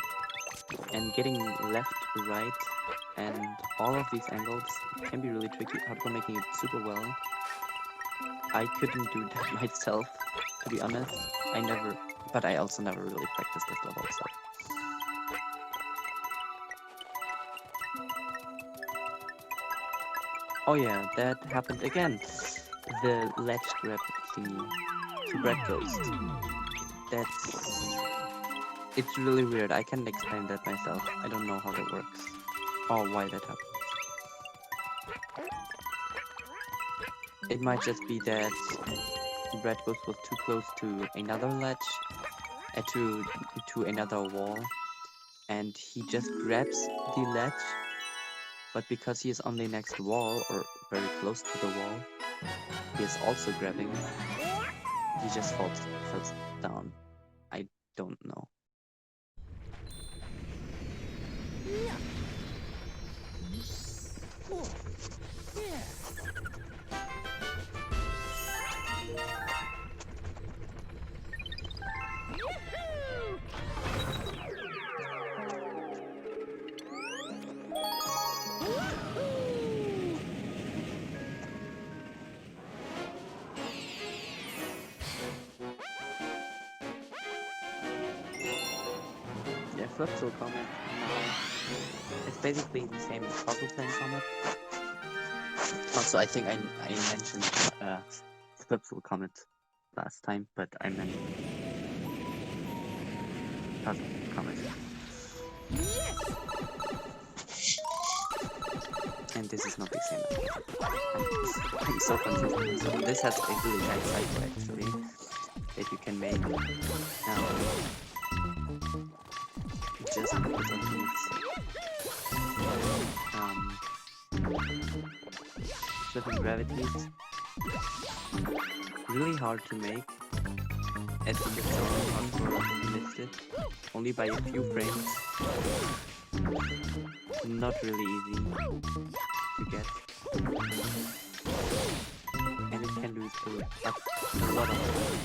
and getting left, right, and all of these angles can be really tricky. Hardcore making it super well. I couldn't do that myself, to be honest. But I also never really practiced this level, so. Oh yeah, that happened again. The ledge grab thingy to Breadghost. It's really weird. I can't explain that myself. I don't know how that works or why that happens. It might just be that Breadghost was too close to another ledge, to another wall, and he just grabs the ledge, but because he is on the next wall or very close to the wall, he is also grabbing. He just falls down. I don't know. Yeah, Flipsel Comet now. It's basically the same as Puzzle Plane Comet. Also, I think I mentioned Flipsel Comet last time, but I meant Puzzle Comet. And this is not the same. I'm so confused. So this has a really nice cycle actually that you can make. Just because of these flipping gravities. Really hard to make. As you can tell, Hardcore missed it only by a few frames. Not really easy to get. And it can lose a lot of time.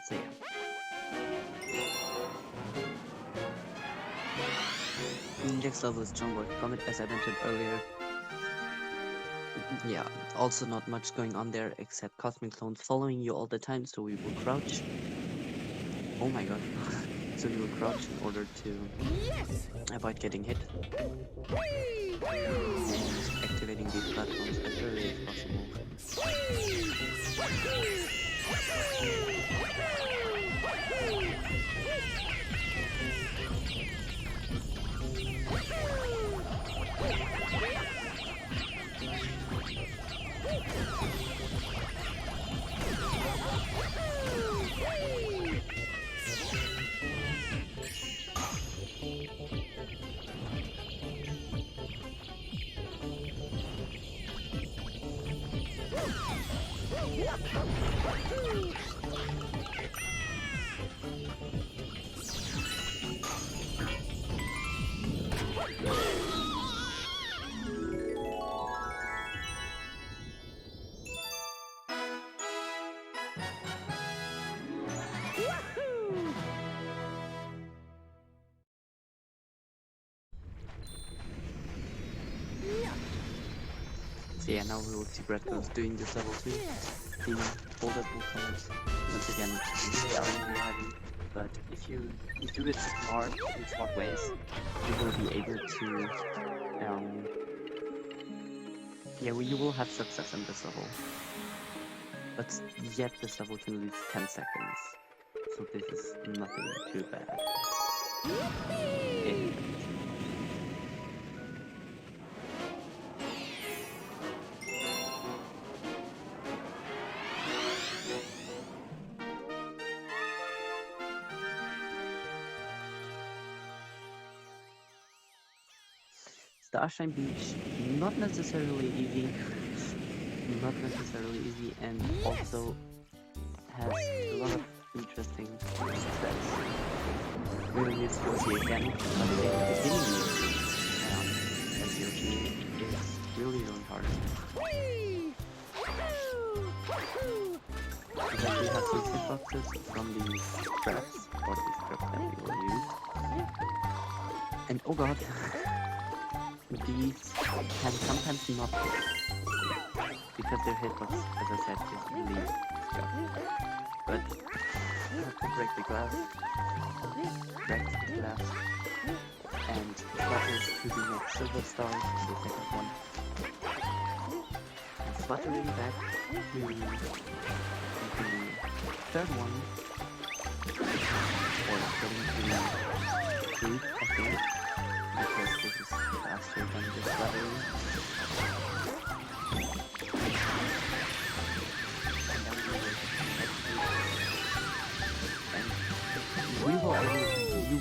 So yeah. Next level is Strongboard Comet, as I mentioned earlier. Yeah, also not much going on there except Cosmic Clones following you all the time, so we will crouch. Oh my god. So you will crouch in order to avoid getting hit. And activating these platforms as early as possible. So yeah, now we will see Breadghost doing this level too. The ball that will come out. Once again, they are really heavy, but if you do it smart, in smart ways, you will be able to, you will have success in this level. But yet this level can lose 10 seconds, so this is nothing too bad. Starshine Beach, not necessarily easy, and also has a lot of interesting stats. We will use Yoshi again, but I think the beginning as Yoshi is really hard. Then we have these hitboxes from these traps, or these traps that we will use. And oh god, these can sometimes not hit, because their hitbox, as I said, is really stuck. But you have to break the glass, and flutters to the next silver star, the second one. And fluttering back to the third one, or getting to the group, I think, because this is faster than this fluttering.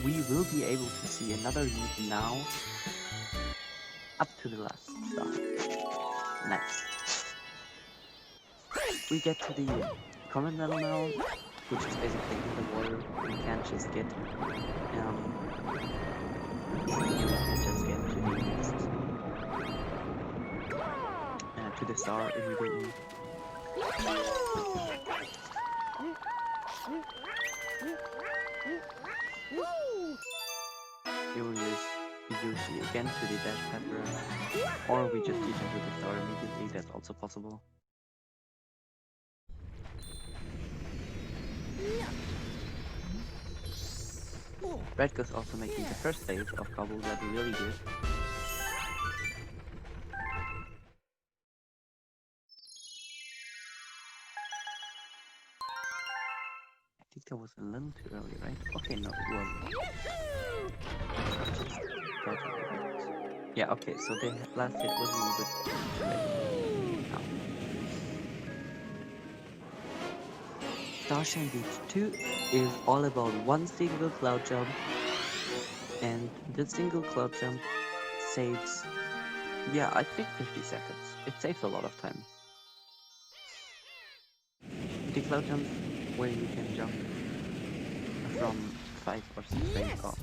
We will be able to see another lead now up to the last star. Nice. We get to the common medal now, which is basically in the water. We can't just get to the next to the star immediately. We will use Yoshi again to the dash pepper, or we just teach him to the star immediately, that's also possible. Breadghost also making the first phase of Bubble level really good. I think that was a little too early, right? Okay, no, it wasn't. Yeah, okay, so the last hit was a little bit too late. No. Starshine Beach 2 is all about one single cloud jump, and the single cloud jump saves, yeah, I think 50 seconds. It saves a lot of time. The cloud jump where you can jump from 5 or 6 frames off.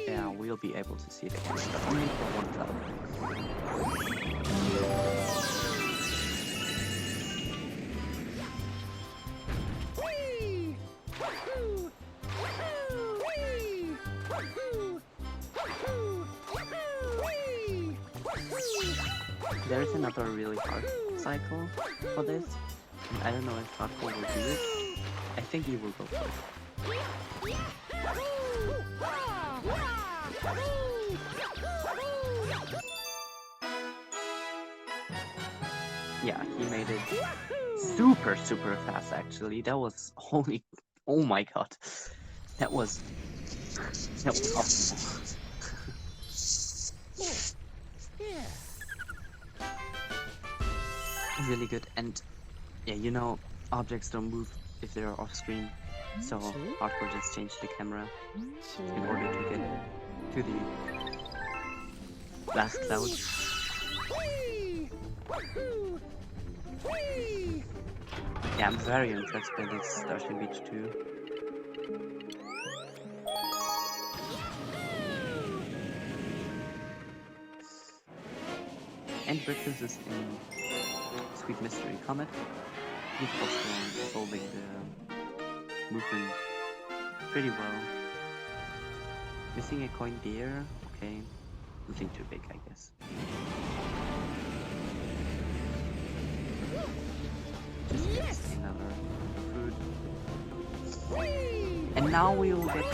Yeah, we'll be able to see it again, but only for one cloud. There is another really hard cycle for this, and I don't know if Hardcore will do it. I think he will go for it. Yeah, he made it super fast actually. That was holy, oh my god. That was optimal. Really good. And yeah, you know, objects don't move if they're off screen. So Hardcore just changed the camera in order to get to the last cloud. Yeah, I'm very impressed by this Starship Beach too. And Breadghost is in Sweet Mystery Comet. He's also solving the movement pretty well. Missing a coin there, okay. Nothing too big, I guess. Just gets another food. And now we will get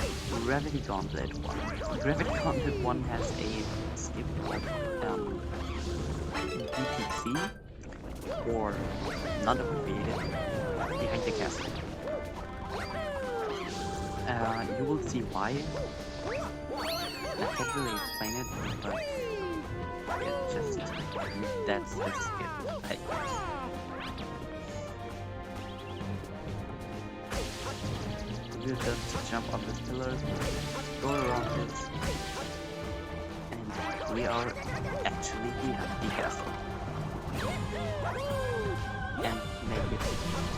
Gravity Gauntlet 1. Gravity Gauntlet 1 has a skip BTC or not abbreviated behind the castle. You will see why. I can't really explain it, but it just that's the skip, I guess. You just jump on this pillar, go around this, and we are actually behind the castle. And make it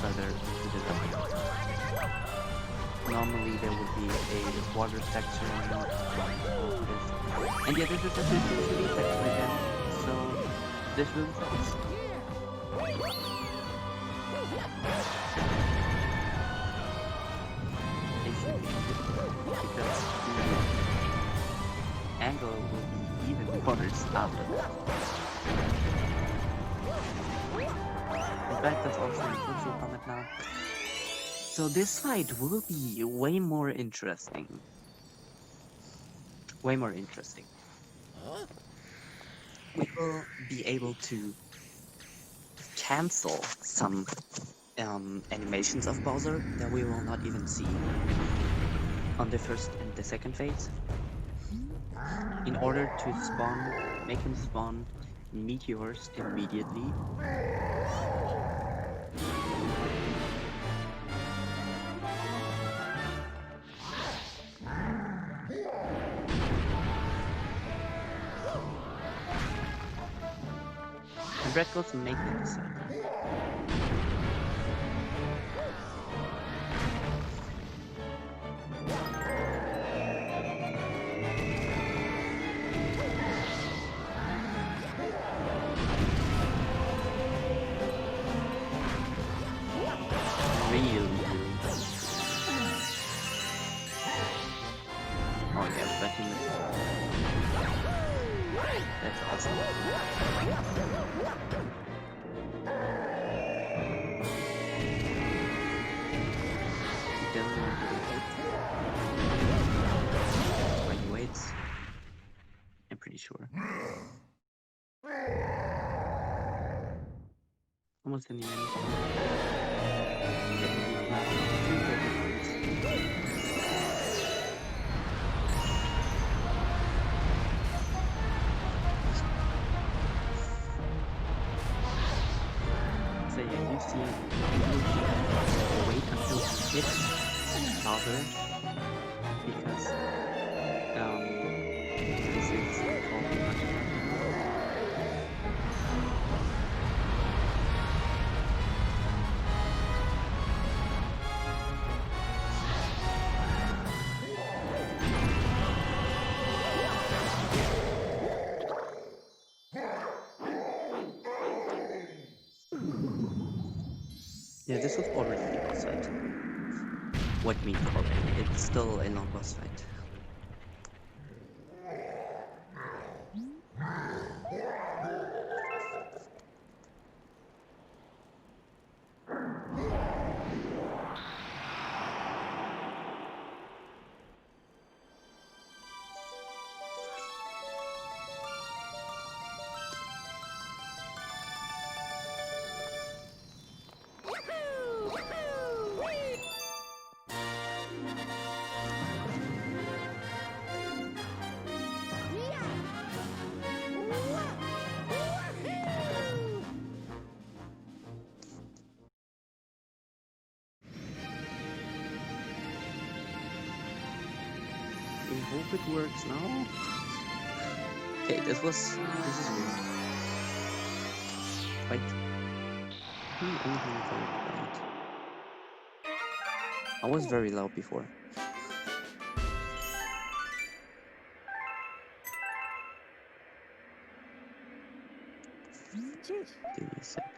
further to the left. Normally there would be a water section or this. And yeah, this is a 50 section again, so this really sucks. Because the angle will be even worse after that. In fact, that's also a crucial comment now. So this fight will be way more interesting. Way more interesting. We will be able to cancel some animations of Bowser that we will not even see on the first and the second phase. In order to make him spawn meteors immediately. And Breadghost make the decide. Oh yeah, but he missed. That's awesome. He doesn't want to get hit. But he waits. I'm pretty sure. Almost in the end. So yeah, you see, wait until he hits Bowser, because this is called the punch. Yeah, this was already the boss fight. What means already? It's still a long boss fight. fucking hope it works now. Okay, this is weird. Wait. Anything very quiet. I was very loud before. Give me a sec.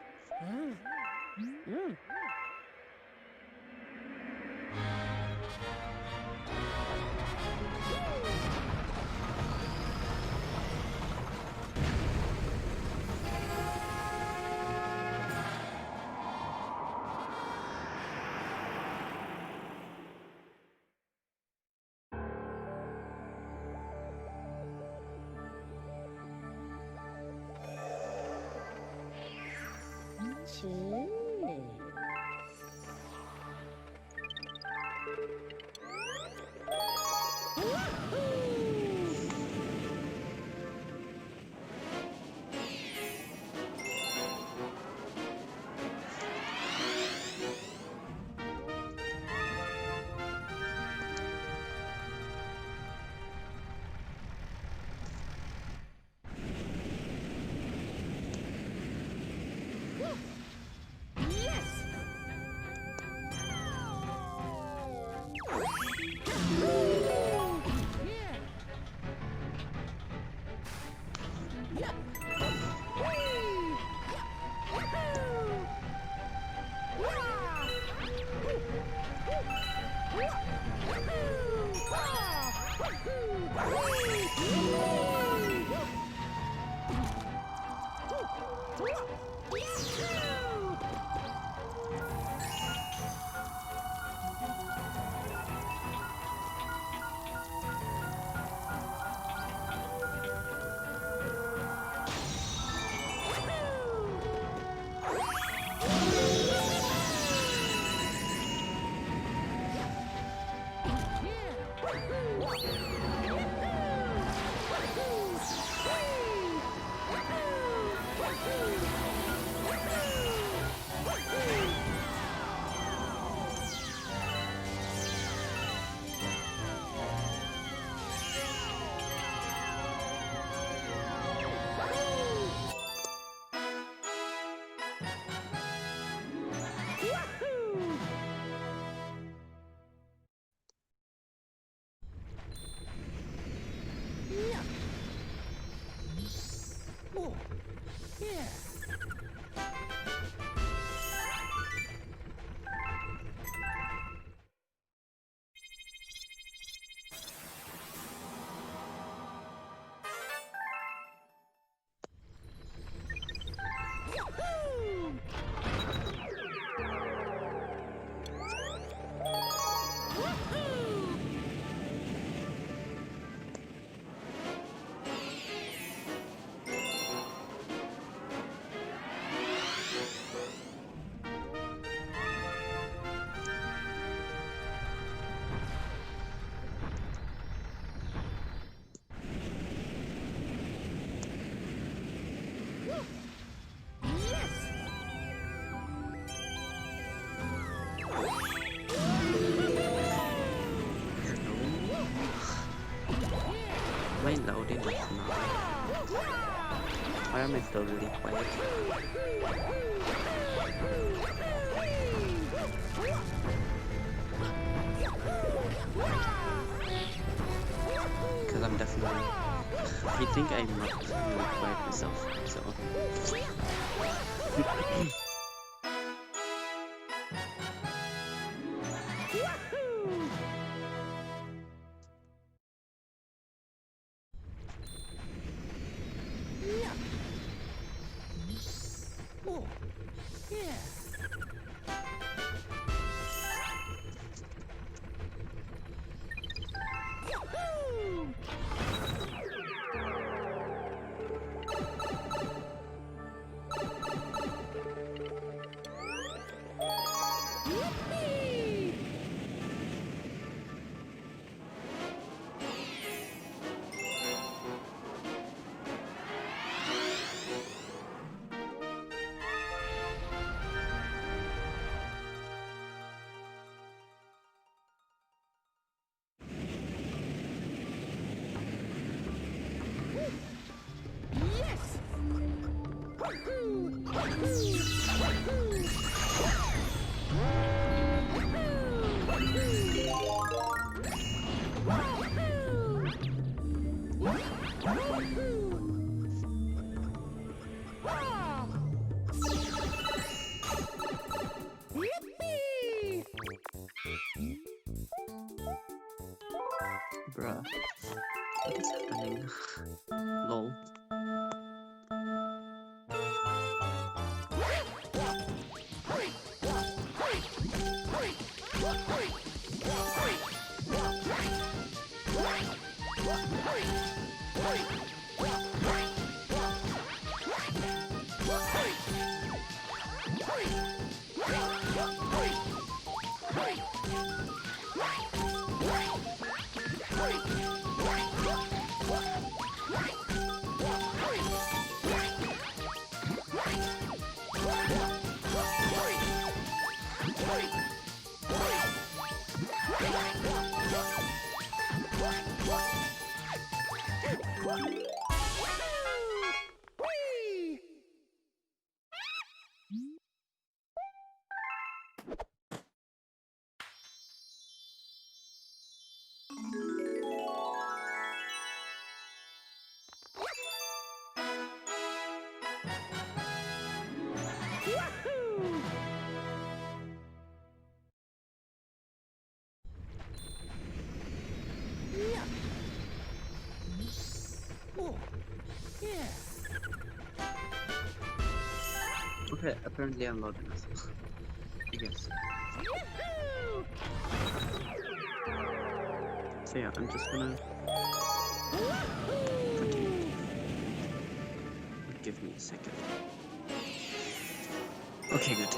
Am I loud enough now? Or am I still really quiet? Because I'm definitely... I think I'm not really quiet myself, so... Bruh. What is happening? Lol. Okay, apparently I'm loud enough. I guess. So yeah, I'm just gonna continue. Give me a second. Okay, good.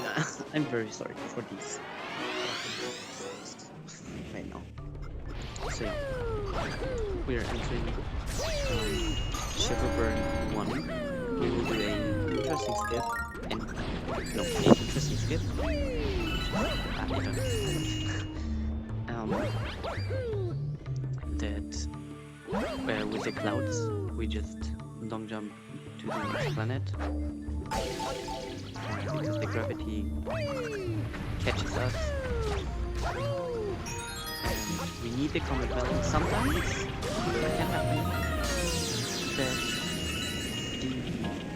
I'm very sorry for these. Right now. So yeah, we are entering Shiverburn 1. We will do an interesting skip and no, an interesting skip. I don't know. That with the clouds, we just long jump to the next planet because the gravity catches us. And we need the comet melon. Sometimes it can happen that the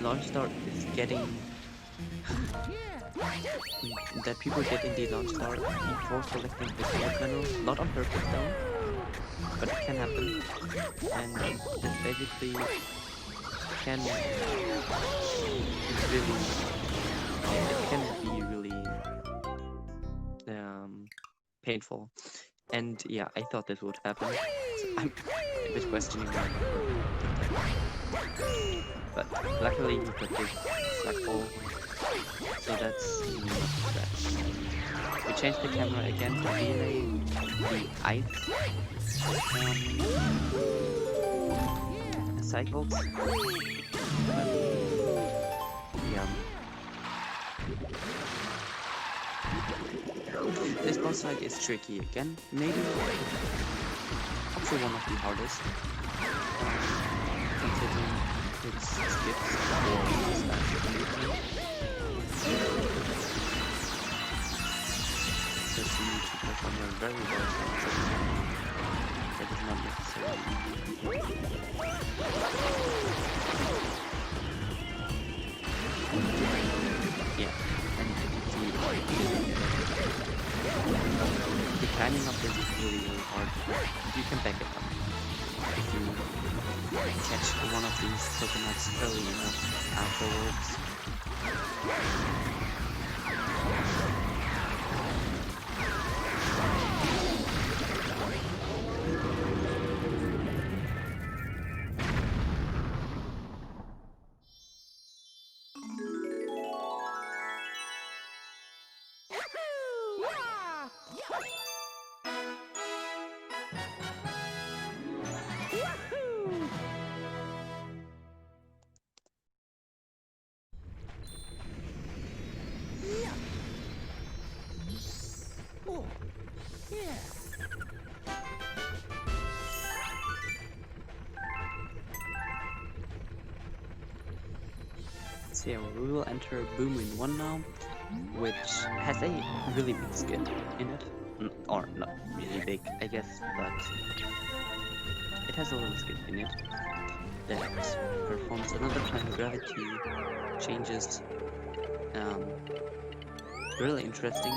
launch star is getting that people get in the launch star before collecting the comet mineral. Not on purpose though, but it can happen. And it basically can be really painful. And yeah, I thought this would happen. So I'm a bit questioning why. But luckily we got this flagpole, so that's not bad. We changed the camera again to relay the ice cycles. But, yeah. This boss fight is tricky again, maybe also one of the hardest, considering its skips or because you need to perform very well. That is not necessarily yeah, and the timing of this is really hard. You can back it up if you catch one of these coconuts early enough afterwards. So yeah, we will enter Boom in 1 now, which has a really big skip in it. Or not really big, I guess, but it has a little skip in it that performs another time gravity changes. Really interesting.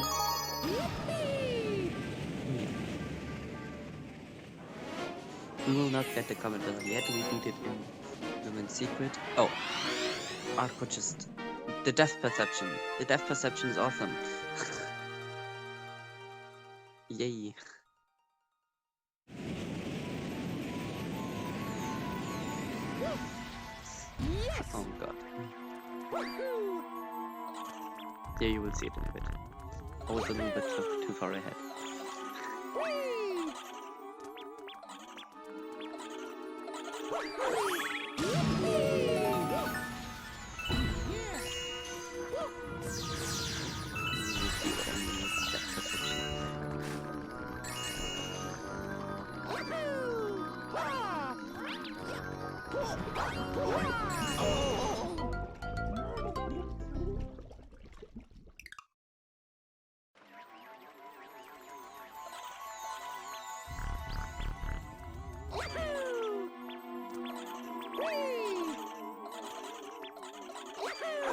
Yeah. We will not get the comet villa yet, we beat it in Women's Secret. Oh, Arco just... The depth perception. The depth perception is awesome. Yay. Oh god. Yeah, you will see it in a bit. I was a little bit too far ahead.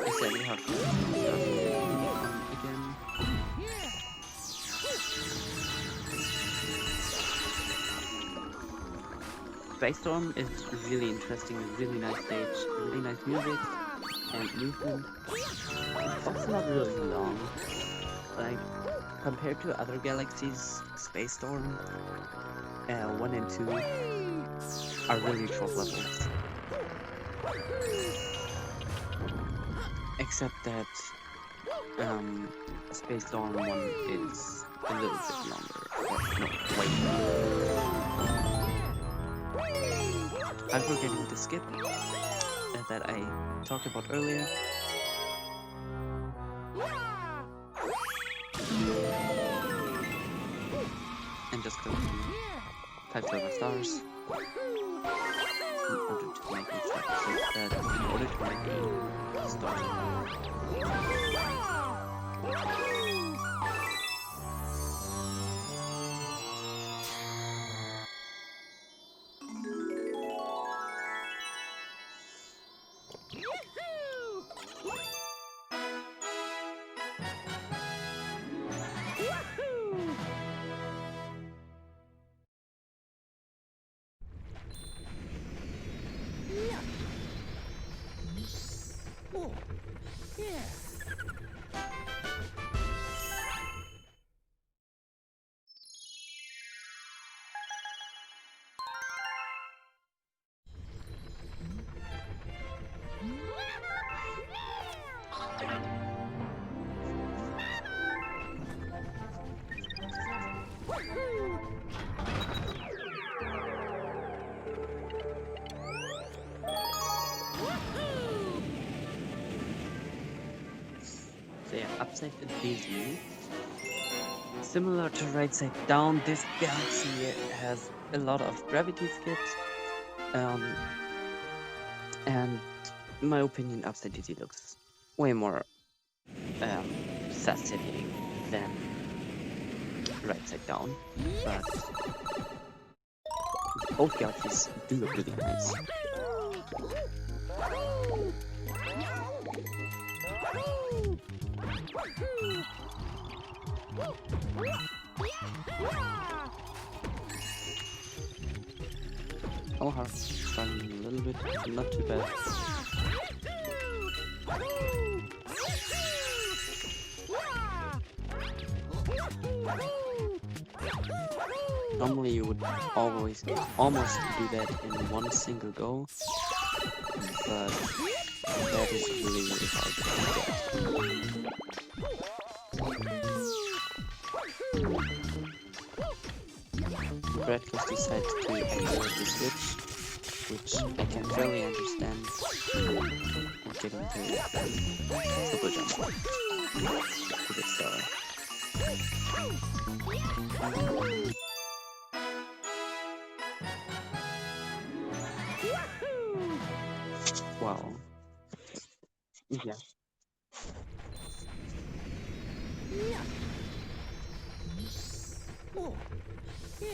It's really hard to again. Space Storm is really interesting, really nice stage, really nice music and movement. It's also not really long. Like, compared to other galaxies, Space Storm 1 and 2 are really short levels. Except that Space Storm 1 is a little bit longer. Or, no, way longer. I'm forgetting the skip that I talked about earlier. And just go to 5 silver stars in order to make it in order to make a star. So yeah, upside and dizzy. Similar to right side down, this galaxy has a lot of gravity skips. And in my opinion, upside dizzy looks way more fascinating than right side down. But both galaxies do look really nice. Oh, hard. Starting a little bit, not too bad. Normally you would almost do that in one single go, but that is really, really hard to get. Breadghost decided to ignore the switch, which I can fairly understand. I'm getting to super jump to the star. Wow. Yeah. Oh, yeah.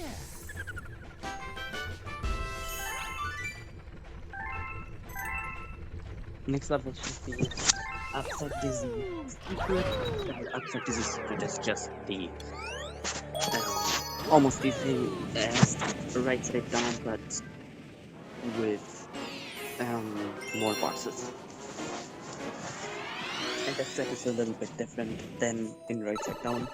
Next level should be Upside Dizzy Secret. Upside Dizzy Secret is just the almost the same as Right Side Down, but with more bosses. And that set is a little bit different than in Right Side Down.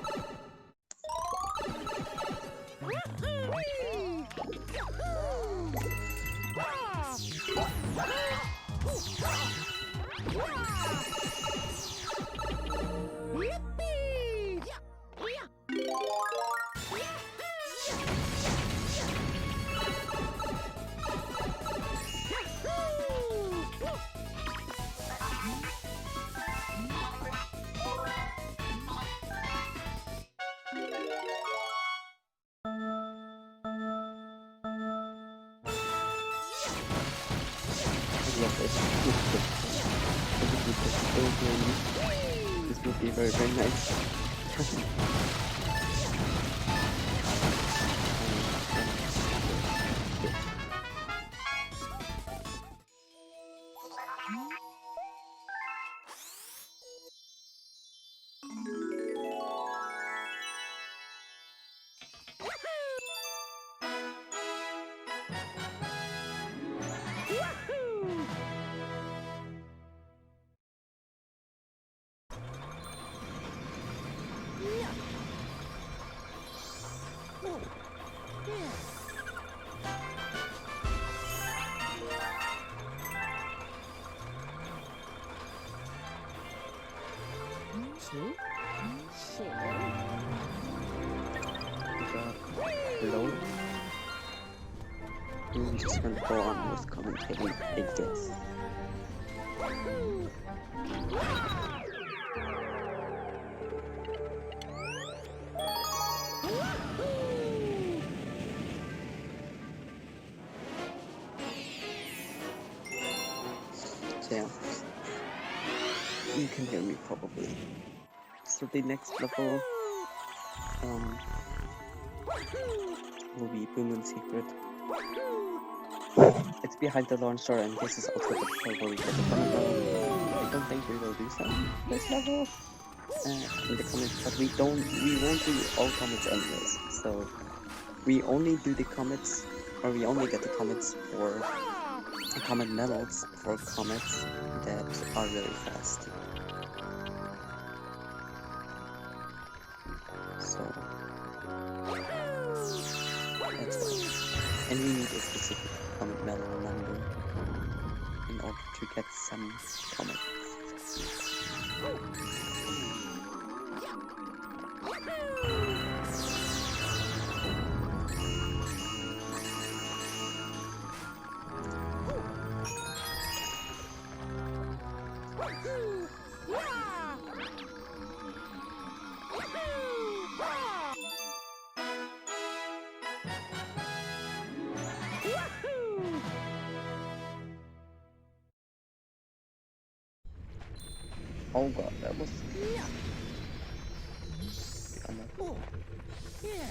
I love this. This would be very, very nice. Hello? I'm just gonna go on with commentating, I guess. So yeah, you can hear me probably. So the next level will be Boom and Secret. It's behind the launcher, and this is also the part where we get the comment level. I don't think we will do some this level in the comments, but we won't do all comments anyways. So we only do the comments, or we only get the comments for comment medals for comments that are really fast. So that's why. And we need a specific comment medal number in order to get some comments. Oh god, that was... Oh, yeah.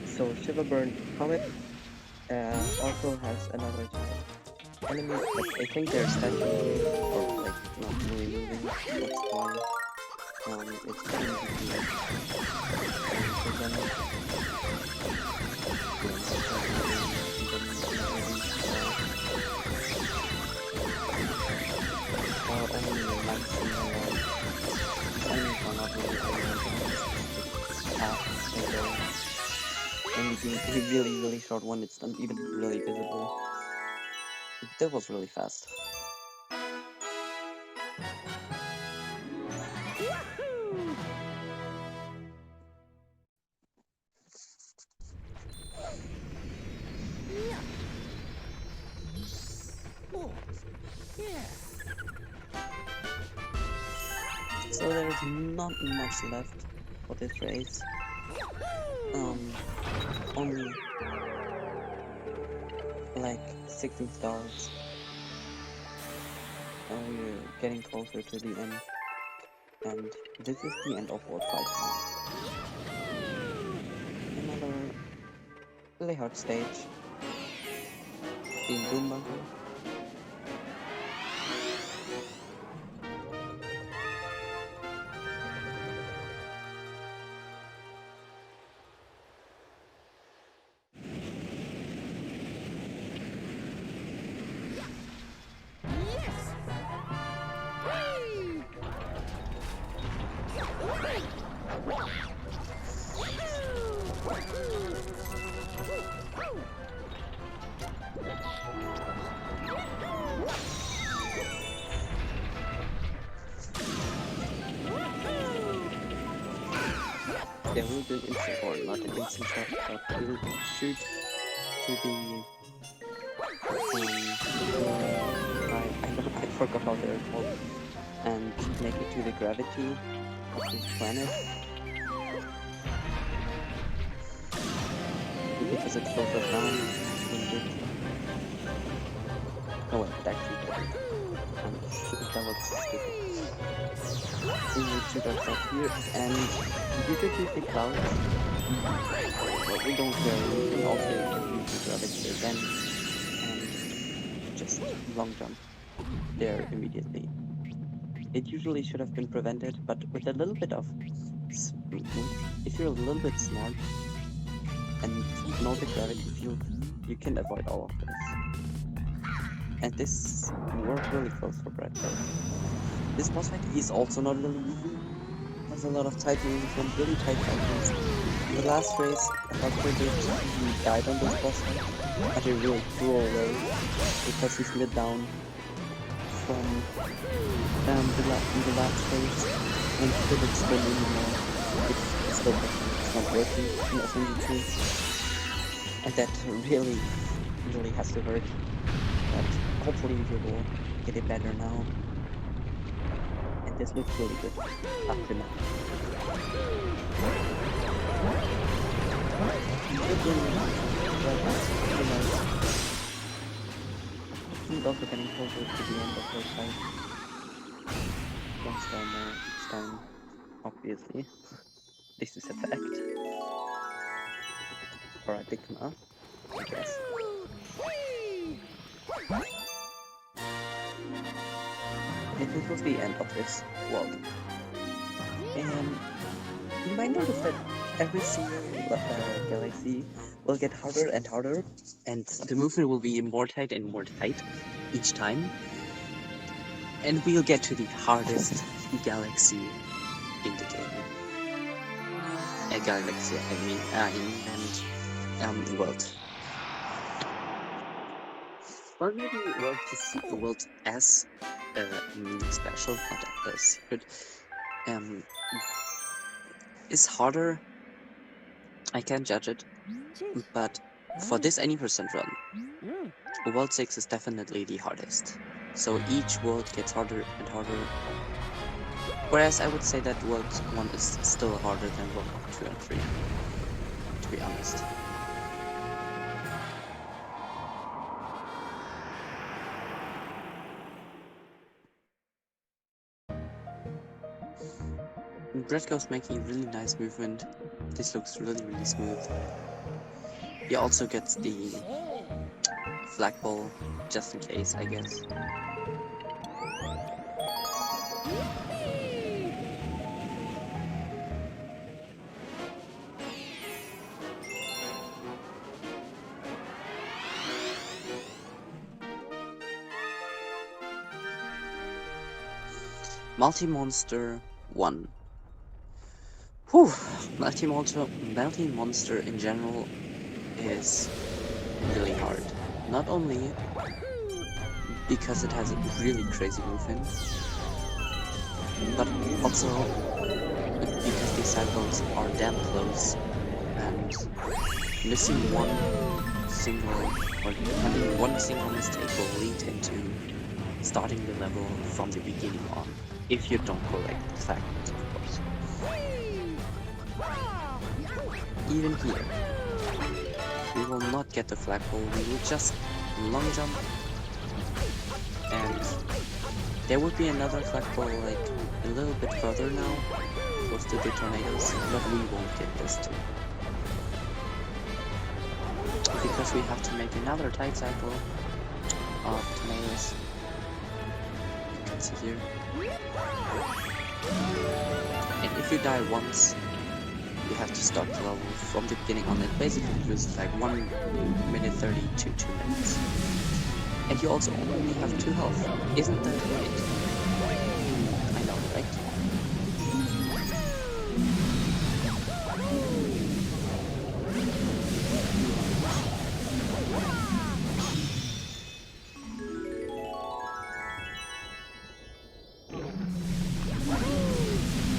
So Shiverburn Comet also has another enemy, but I think they're stationary or like not really moving. That's why it's pretty easy to like kill them. Or only short one, it's not even really visible. That was really fast. Wahoo! Yeah. Oh, yeah. So there's not much left for this race. Only like 16 stars. We're getting closer to the end. And this is the end of World 5 now. Another really hard stage. Being Boom Bunker. Yes! Whee! Yeah, we'll do instant, or not an instant shot, but we'll shoot to the I forgot how they're called, and make it to the gravity of this planet, because it slows us down a bit. Oh wait, it actually doesn't. That was stupid. We will shoot ourselves here, and you could use the clouds, but we don't care. We can also use the gravity again, and just long jump there immediately. It usually should have been prevented, but with a little bit of if you're a little bit smart and know the gravity field, you can avoid all of this. And this worked really close for Breadghost. This boss fight is also not really easy. Has a lot of tight moves and really tight fightings. In the last race, Hardcore did he died on this boss fight, but a really cruel way, because he slid down from the last phase and couldn't spin anymore. It's still it's not working in SMG2. And that really has to hurt. But hopefully we will get it better now. And this looks really good up to now. He's also getting closer to the end of her fight. One star more each time, obviously. This is a fact. Or a Dikma, I guess. And this was the end of this world. And you might notice that every single galaxy will get harder and harder, and the movement will be more tight and more tight each time. And we'll get to the hardest galaxy in the game. A galaxy, I mean, and world. Or maybe world as special, not a secret. Is harder. I can't judge it, but for this any percent run, World 6 is definitely the hardest. So each world gets harder and harder. Whereas I would say that World 1 is still harder than World 2 and 3, to be honest. Breadghost making really nice movement. This looks really smooth. He also gets the flagpole, just in case, I guess. Multi-Monster 1. Whew, Multi-Monster in general is really hard. Not only because it has a really crazy movement, but also because these cycles are damn close, and missing having one single mistake will lead into starting the level from the beginning on, if you don't collect the fragments, of course. Even here, we will not get the flagpole, we will just long jump, and there would be another flagpole like a little bit further now, close to the tornadoes, but we won't get this too. Because we have to make another tight cycle of tornadoes. You can see here. And if you die once, you have to start the level from the beginning on. It basically loses like 1 minute 30 to 2 minutes. And you also only have 2 health. Isn't that great? I know, right?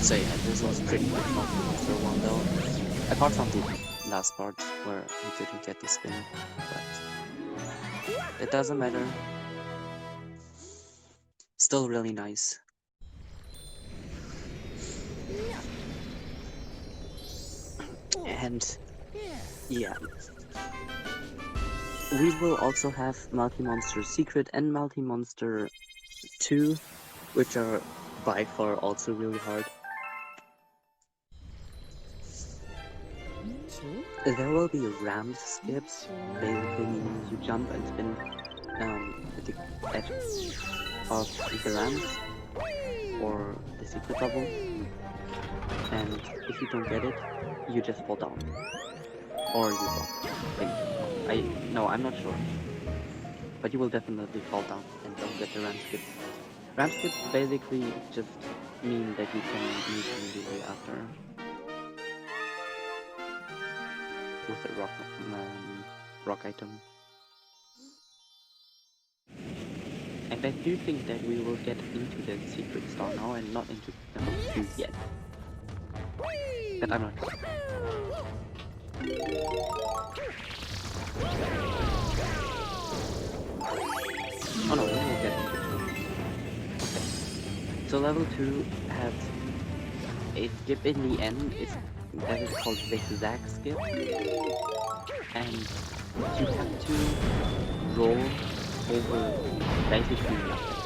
So yeah, this was pretty good for one though. Apart from the last part where he couldn't get the spin, but it doesn't matter. Still really nice. And yeah, we will also have Multi-Monster Secret and Multi-Monster 2, which are by far also really hard. There will be ramp skips, basically meaning you jump and spin at the edge of the ramps or the secret bubble, and if you don't get it, you just fall down. Or you fall. No, I'm not sure. But you will definitely fall down and don't get the ramp skip. Ramp skips basically just mean that you can move immediately after with a rock item. And I do think that we will get into the secret star now and not into level 2 yet. But I'm not sure. Oh no, we will get into 2. Okay. So level 2 has a skip in the end. That is called zigzag skip. And you have to roll over basically nothing.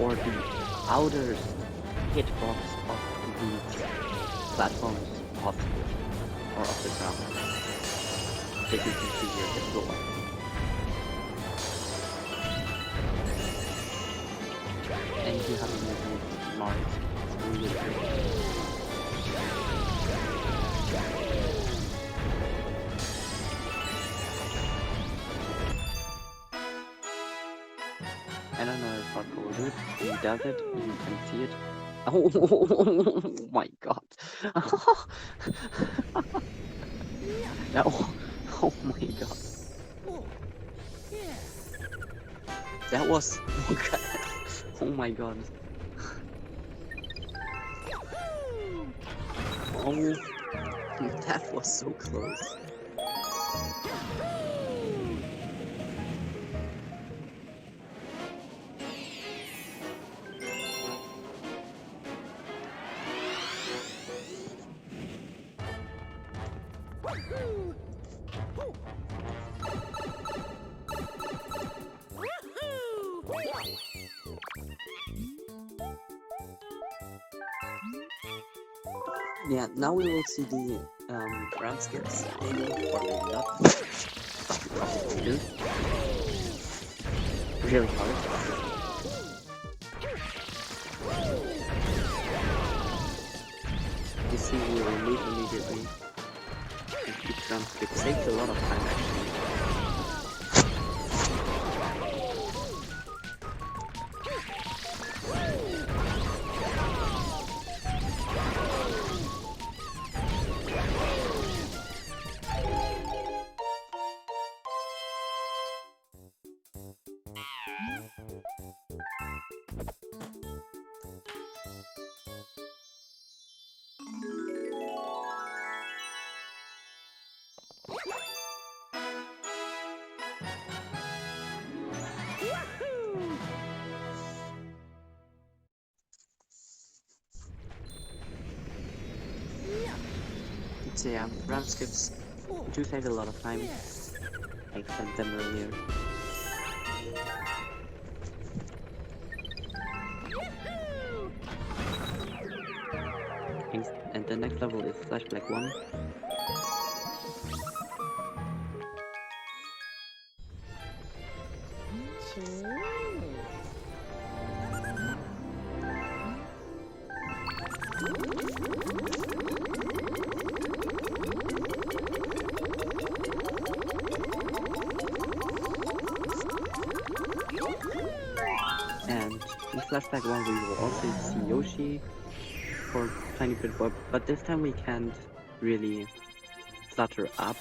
Or the outer hitbox of the platforms of the ground. That you can see here, the floor. And you have to move marks. It's really great. I don't know if Hardcore will do it. He does it, you can see it. Oh my god. Oh my god. That was... Oh my god. Oh, that was so close. Yeah, now we will see the ramp skips, maybe, or maybe not. Dude. Really hard. You see, we will move immediately. And keep ramp skip. Saves a lot of time actually. So yeah, round skips do save a lot of time. Yes. I explained them earlier. And the next level is Flash Black 1. And in Flash Black 1 we will also see Yoshi for a tiny bit, but this time we can't really flutter up,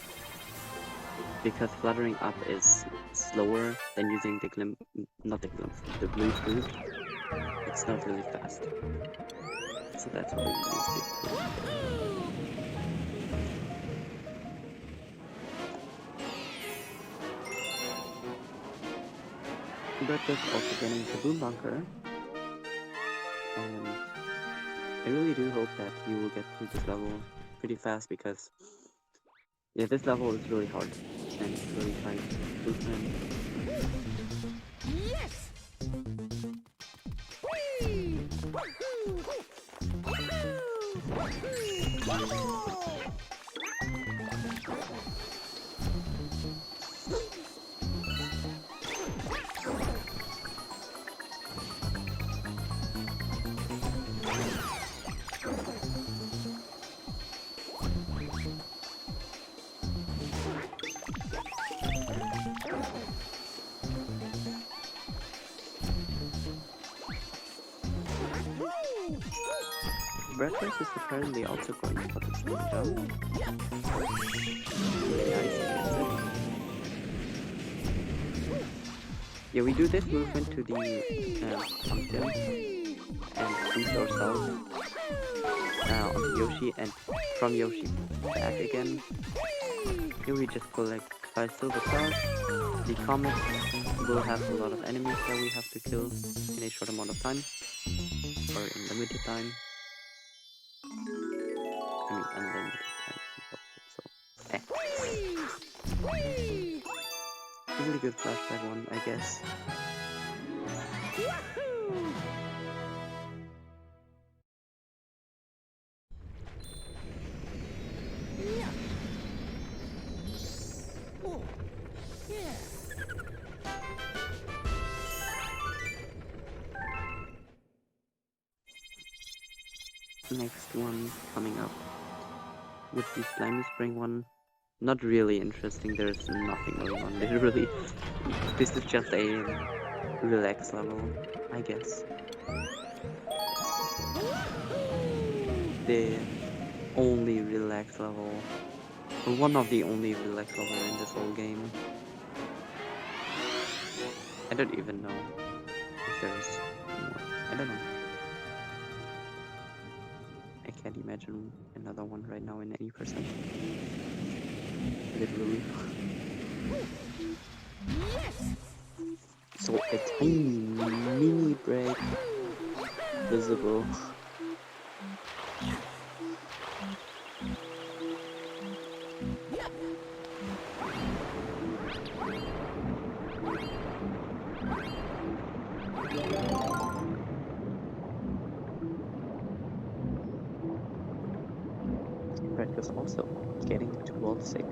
because fluttering up is slower than using the the blue fruit. It's not really fast. So that's why we use it. Breadghost also getting the boom bunker. And I really do hope that you will get through this level pretty fast, because yeah, this level is really hard and really tight. Yes. Whee! Woohoo! Woohoo! Breadghost is apparently also going for the spin jump. Really nice, he gets it. Yeah, we do this movement to the pumpkin and boost ourselves on Yoshi, and from Yoshi back again. Here we just collect 5 silver stars. The comet will have a lot of enemies that we have to kill in a short amount of time, or in limited time. I mean, unlimited time. So, really good flashback one, I guess. Woohoo! Yeah. Oh. Yeah. Next one coming up would be Slimy Spring one. Not really interesting, there's nothing going on, literally. This is just a relax level, I guess. The only relax level, or one of the only relax level in this whole game. I don't even know if there's more. I don't know. I can't imagine another one right now in any percent. Literally. Yes. So a tiny mini break visible. Breadghost also getting to World 6.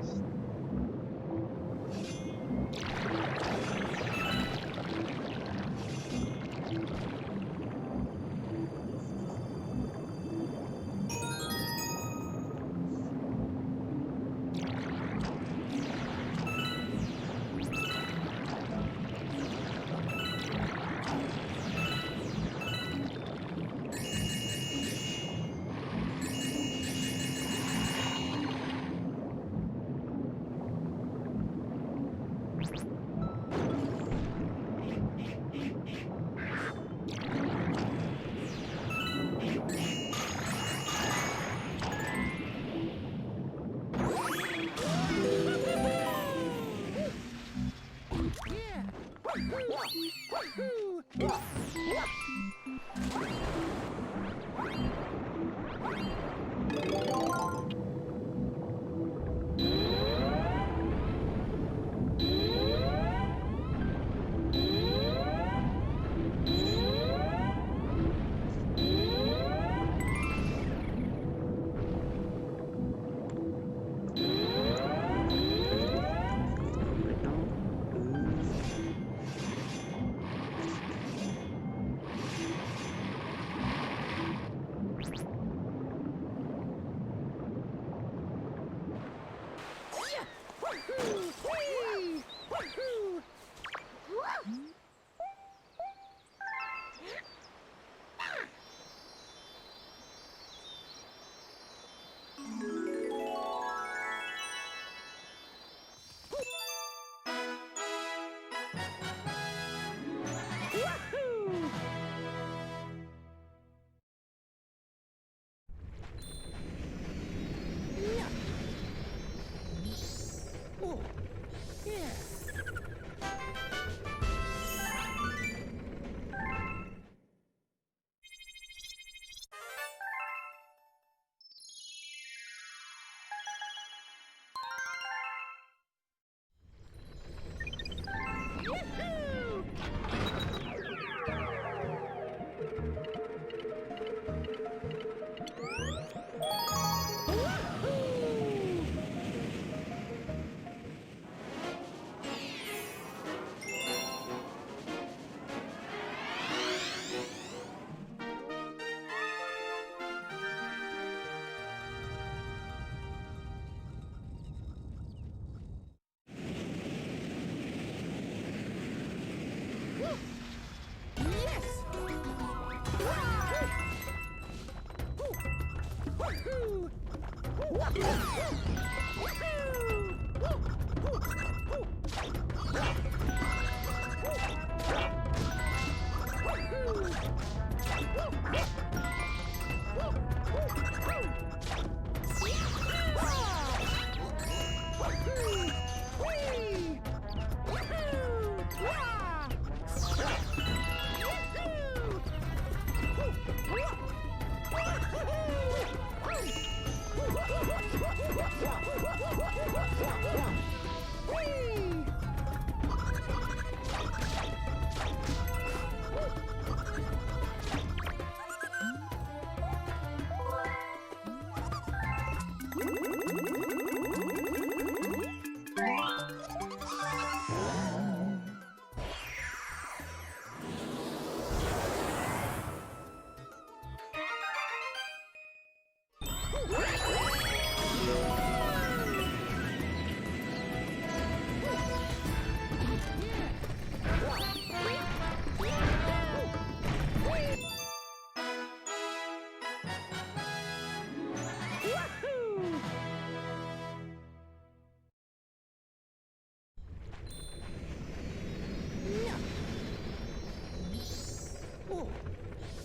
Oh,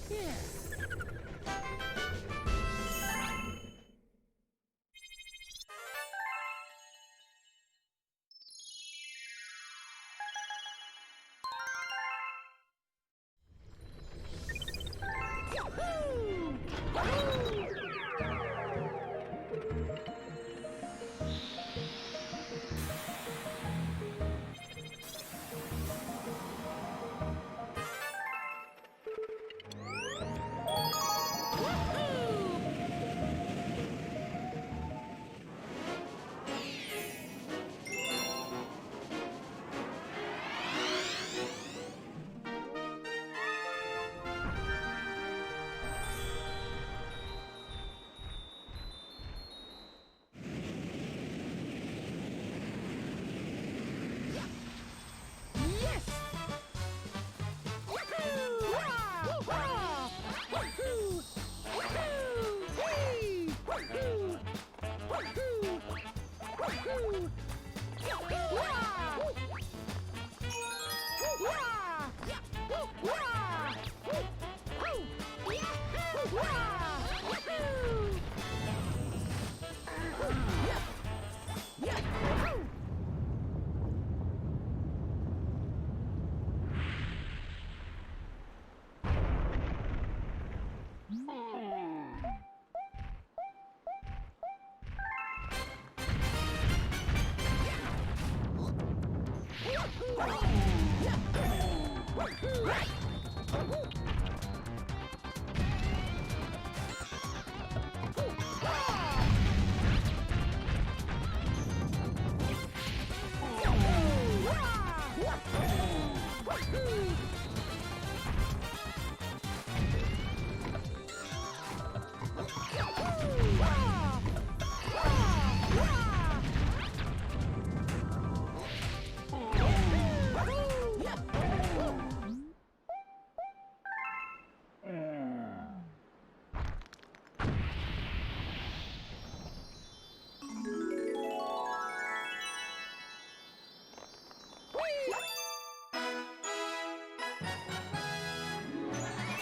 yeah. Yes! Woohoo! Wah! Woohoo! Woohoo! Whee! Woohoo! Woohoo! Woohoo! Wah! Wah! Wah! Woohoo! Wah! Woohoo!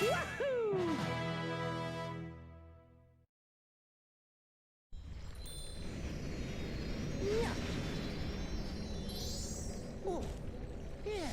Yahoo! Oh, yeah.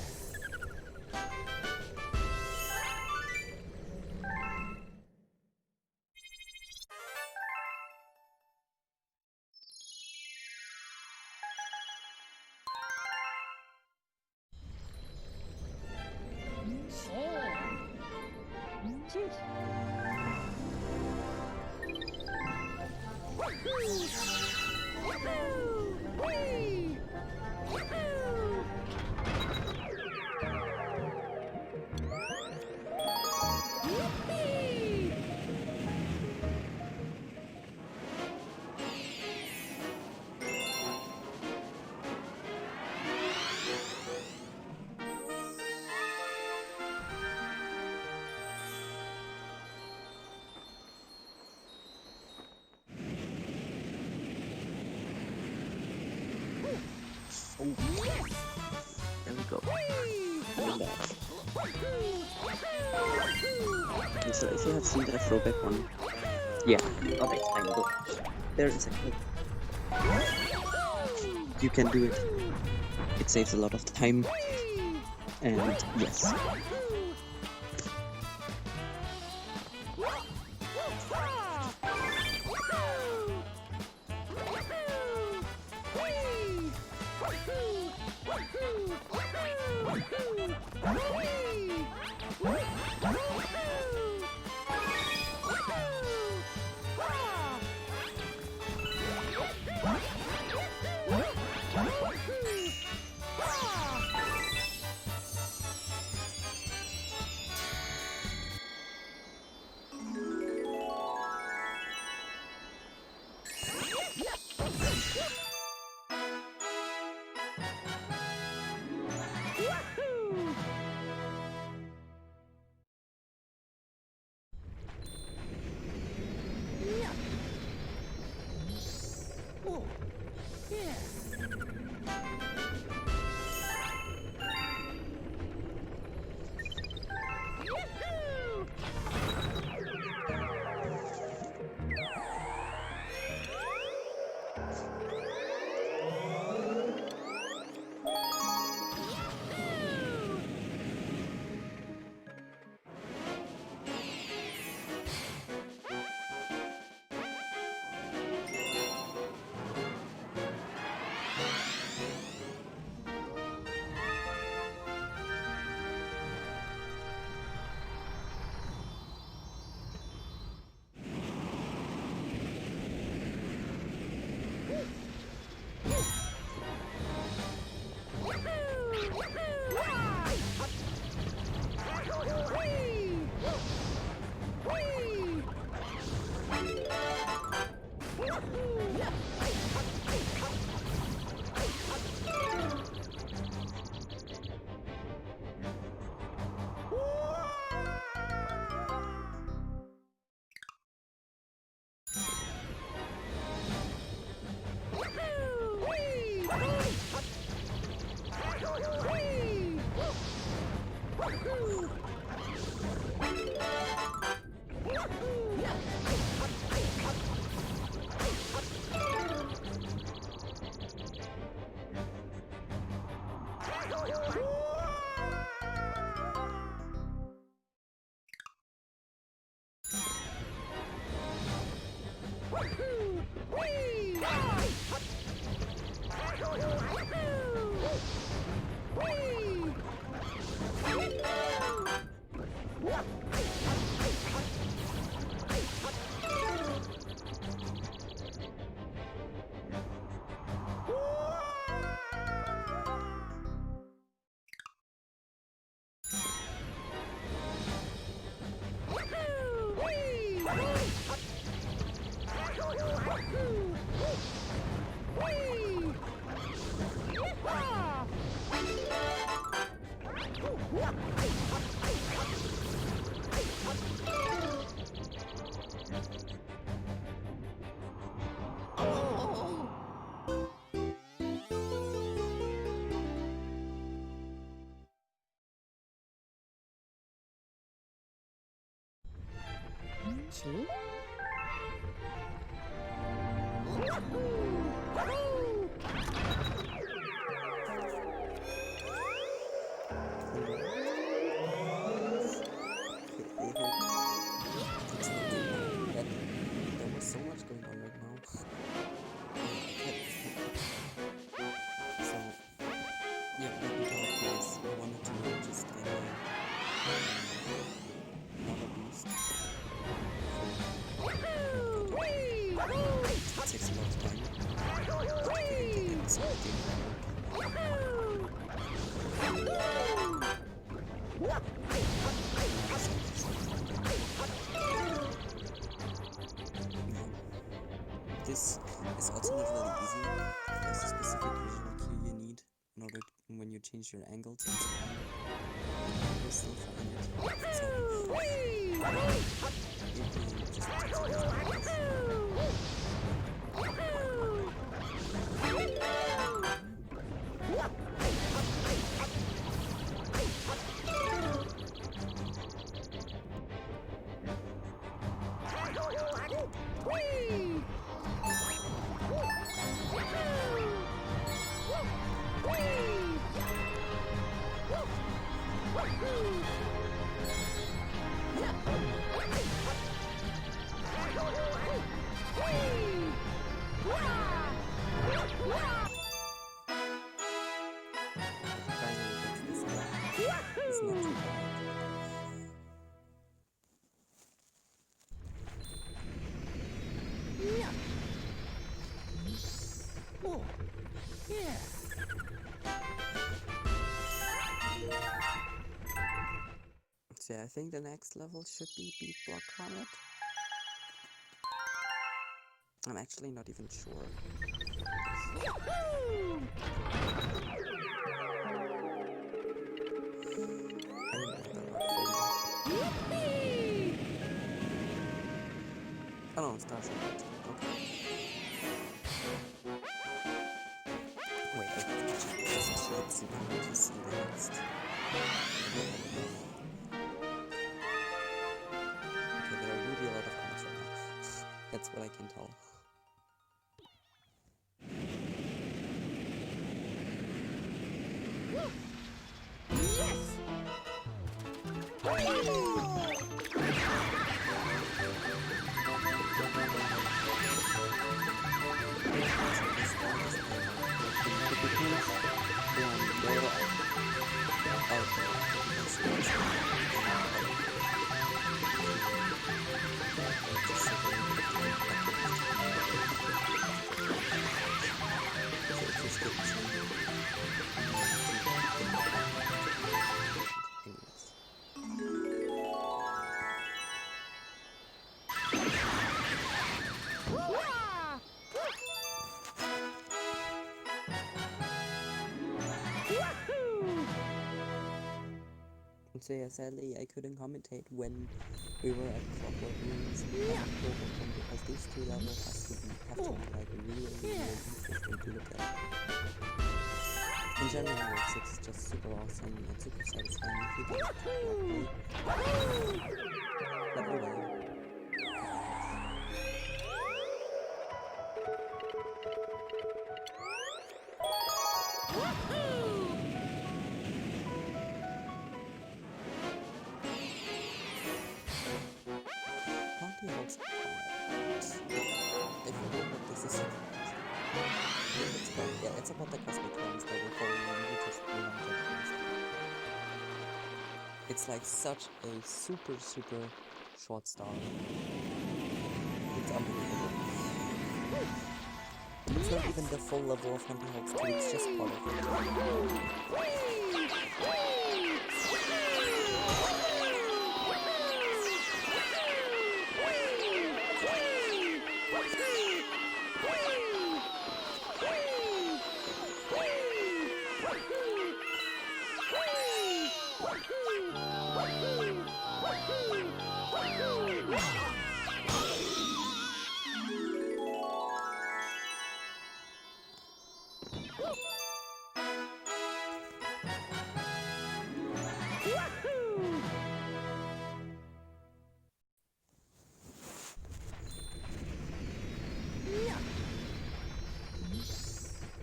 go. Relax. Okay, so if you have seen that throwback one, yeah, of it, angle. There is a clip. You can do it. It saves a lot of time, and yes. Two? There was so much going on right now. So, yeah, what we thought was we wanted to just get another boost. It takes a lot of time. But we can get the SpeedGaming This is also not really easy. There's a specific visual cue you need in order when you change your angles and so on. You'll still find it. So it just takes a lot of practice. So yeah, I think the next level should be Beat Block Comet. I'm actually not even sure. Yahoo! I remember that rock for Yippee! oh no, Stars and Lights. Okay. Wait, I have to check these cheats in order to see the next. Okay, there will be a lot of comments right now. That's what I can tell. Yes! Hurrah! Wahoo! So yeah, sadly I couldn't commentate when we were at Clockwork Rooms and Clockwork because these two levels have to be like really interesting to look at. In general, World 6 is just super awesome and super satisfying if you do it correctly. But oh well. Monty Hawk's Comet. I forget what this is about. It's about the cosmic clones that we're following and we just remember things. It's like such a super short story. It's unbelievable. It's not even the full level of Monty Hawk's 2, it's just part of it.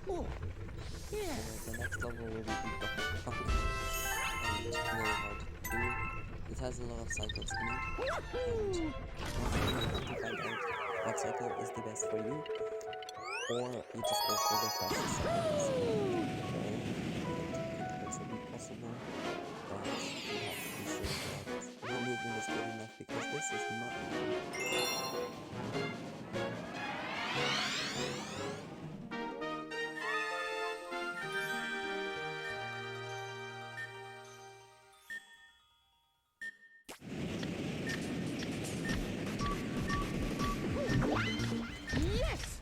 Oh, yeah. The next level will be Beat Block Comet. And really hard to do. It has a lot of cycles in it. And once again, you have to find out what cycle is the best for you. Or you just go for the fastest cycles. It could also be possible, but you have to be sure that your movement is good enough because this is not Yes!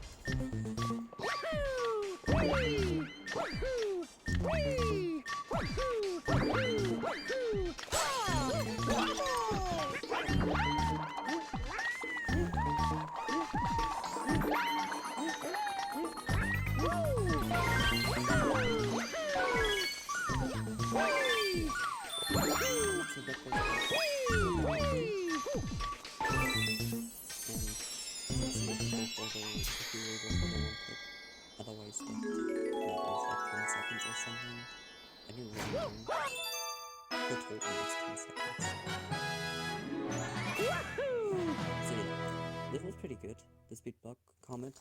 Wahoo! Whee! Wahoo! Whee! Wahoo! Wahoo! Wahoo! Ah! Whee! so that was Whee! and let's see if you go for the if you will go for the one click. Otherwise that might last like 10 seconds or something. I don't really know. Who told me it's 10 seconds? Wahoo! So yeah, this was pretty good. The Speed Block Comet.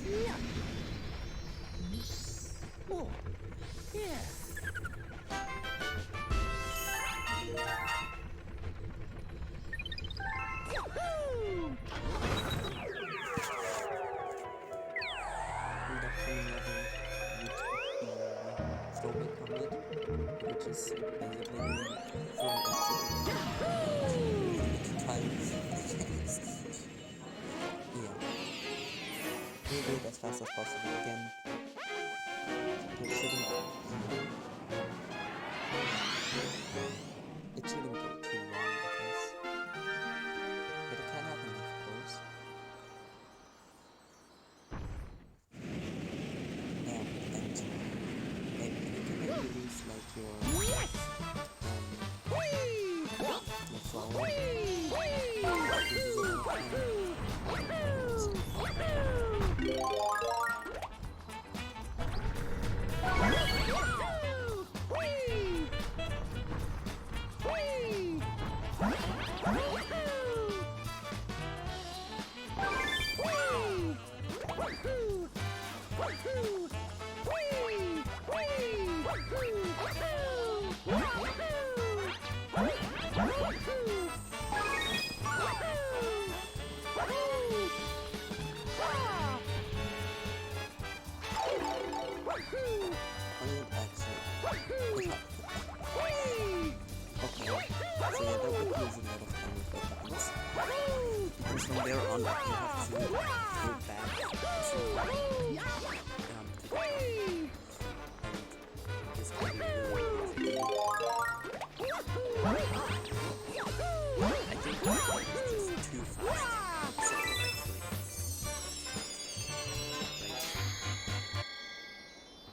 Yeah. Oh, yeah. Yahoo! In the upcoming level, which Throwback Comet, which just basically from times. Yeah. We'll do it as fast as possible again. It shouldn't. It shouldn't go too long, I guess. But it can happen, of course. And you can maybe lose like your flower. Because from there on, you have to go back to the top. And this can be really easy. I think that is just too fast.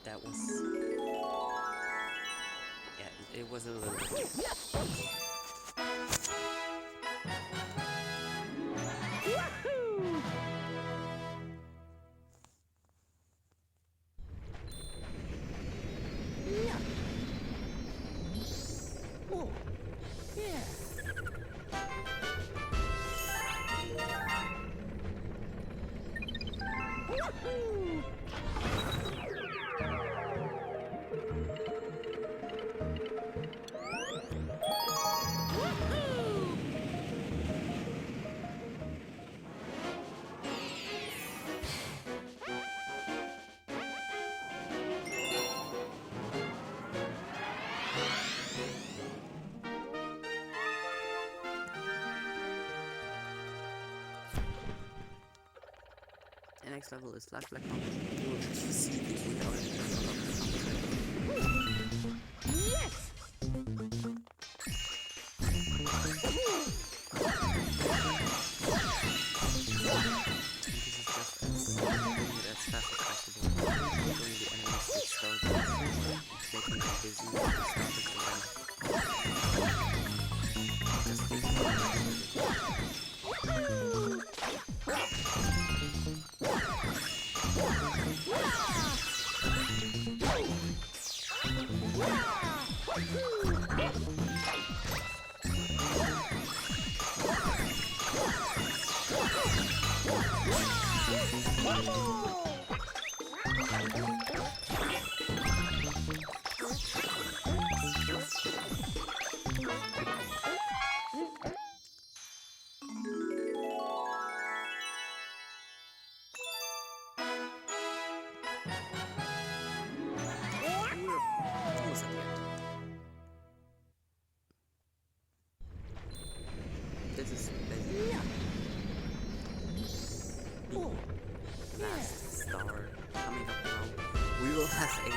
That was... yeah, it was a little bit... Oh, yeah. Wahoo! The next level is Black Mountain. You will just see it without Yes! this is just as fast as possible. Showing the enemies that start making them busy. Just give them almost at the end. This is basically the last star coming up now. We will have a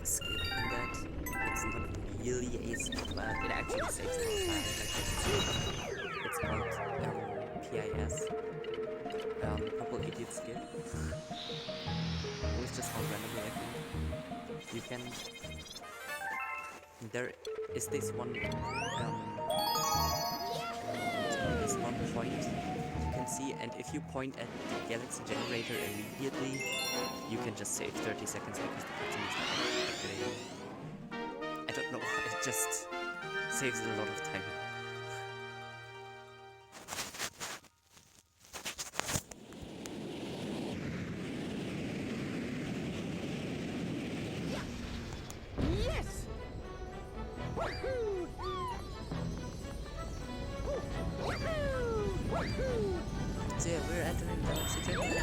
skip in that. It's not really a skip, but it actually saves a lot of time. It's called PIS, Purple Idiot Skip. It was just found randomly, I think. You can... there is this one point you can see, and if you point at the galaxy generator immediately, you can just save 30 seconds because the cutscene is not activating. I don't know, it just saves a lot of time. Yes! Wahoo! So yeah, we're entering the galaxy generator.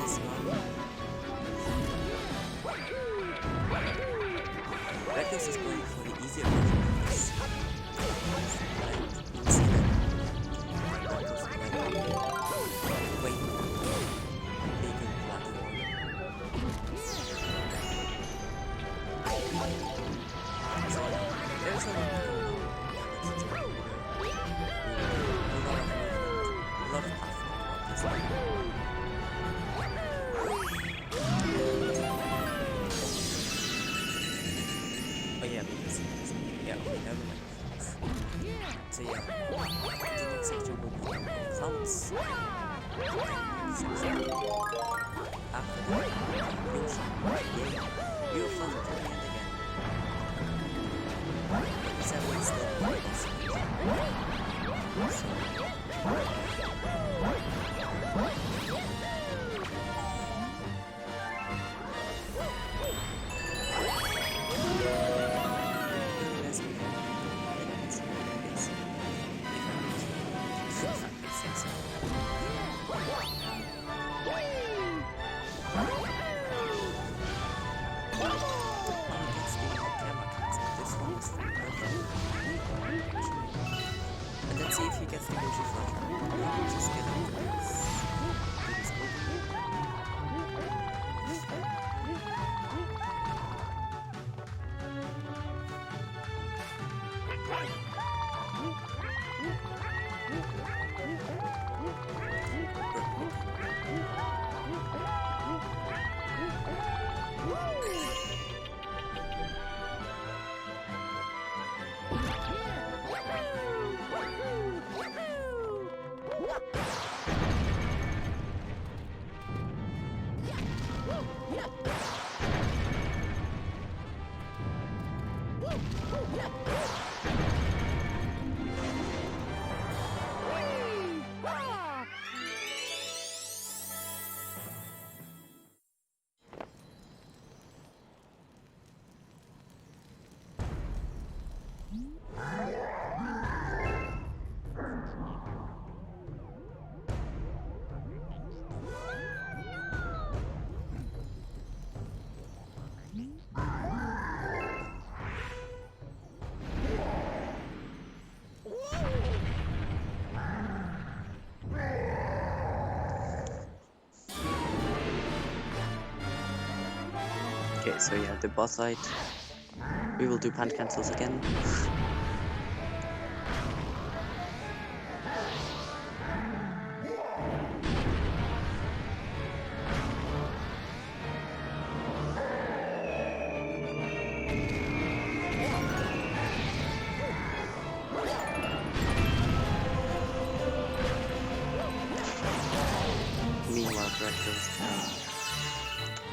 This one. Breadghost is going for the easier version of this. Right? You'll see that Breadghost is like way bigger platform. So there's a lot to go now. Yeah, that's true. A lot of movement, a lot of platform throughout this level. Oh yeah, because yeah, okay, never mind. So yeah, the next section will be clouds. Section. After that, wheel shot. Yay! Wheel fun to the end again. But 7 is still possible. And let's see if he gets the Yoshi Flutter. Just get up to this. Do this opening. Okay, so yeah, the boss fight. We will do punch cancels again. Meanwhile, Breadghost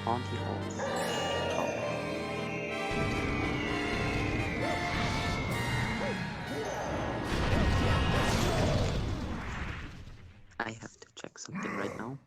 on the horse. Oh. I have to check something right now.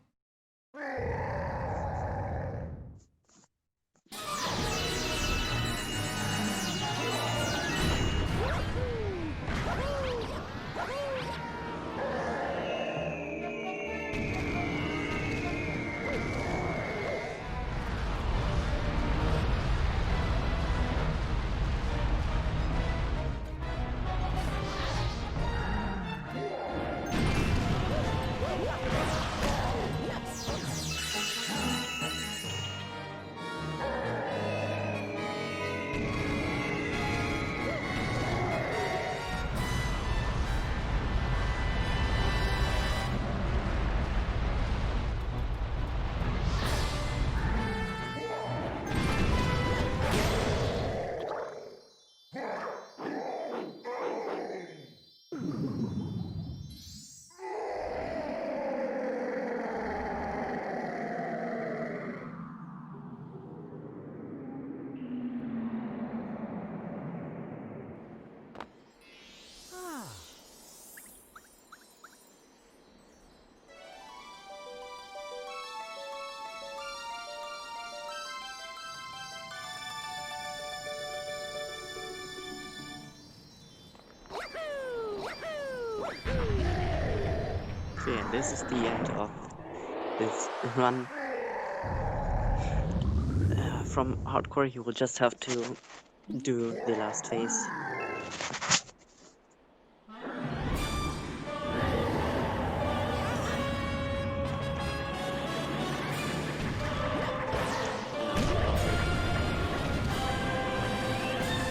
So yeah, this is the end of this run. From hardcore, you will just have to do the last phase.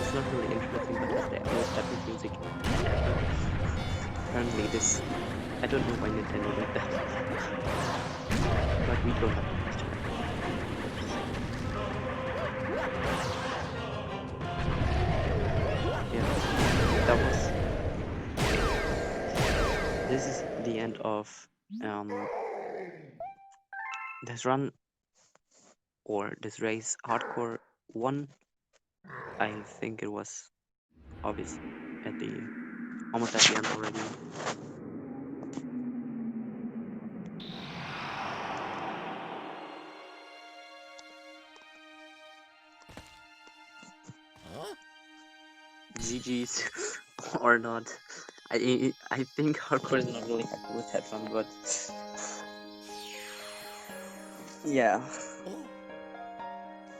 It's not really interesting, but has the most epic music ever. Apparently this, I don't know why Nintendo did that. But we don't have a question. Yeah, that was, this is the end of this run, or this race. Hardcore 1, I think it was obvious at the, almost at the end already. Huh? GG's or not. I think Hardcore is not really happy with that one, but yeah, Oh.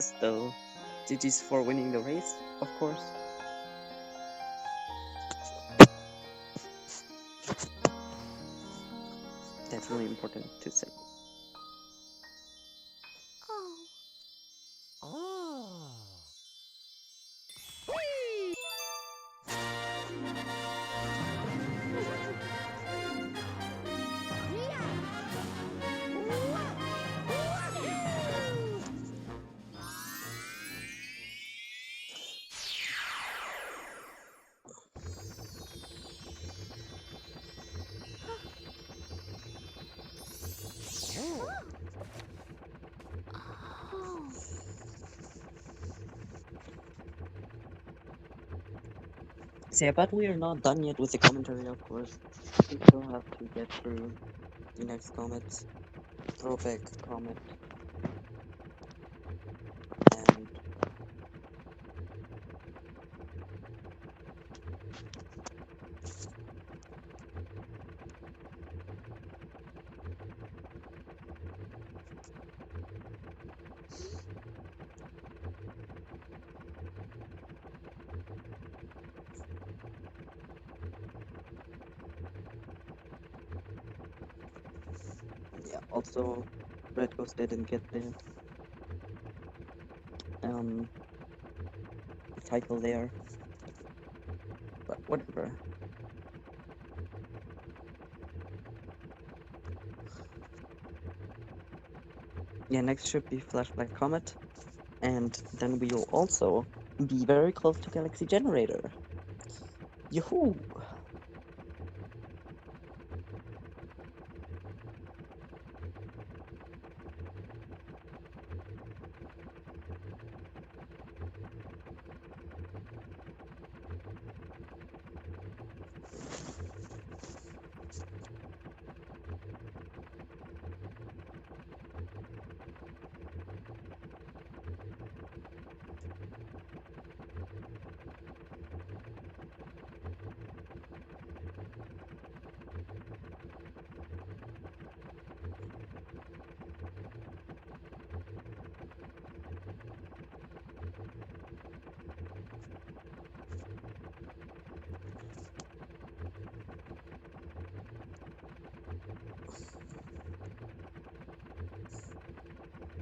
still GG's for winning the race, of course. That's really important to say. Oh. Oh. Whee! So yeah, but we are not done yet with the commentary, of course. We still have to get through the next comments. Throwback comment. And yeah, also Breadghost didn't get the um title there. But whatever. Yeah, next should be Flashback Comet. And then we'll also be very close to Galaxy Generator. Yoo-hoo!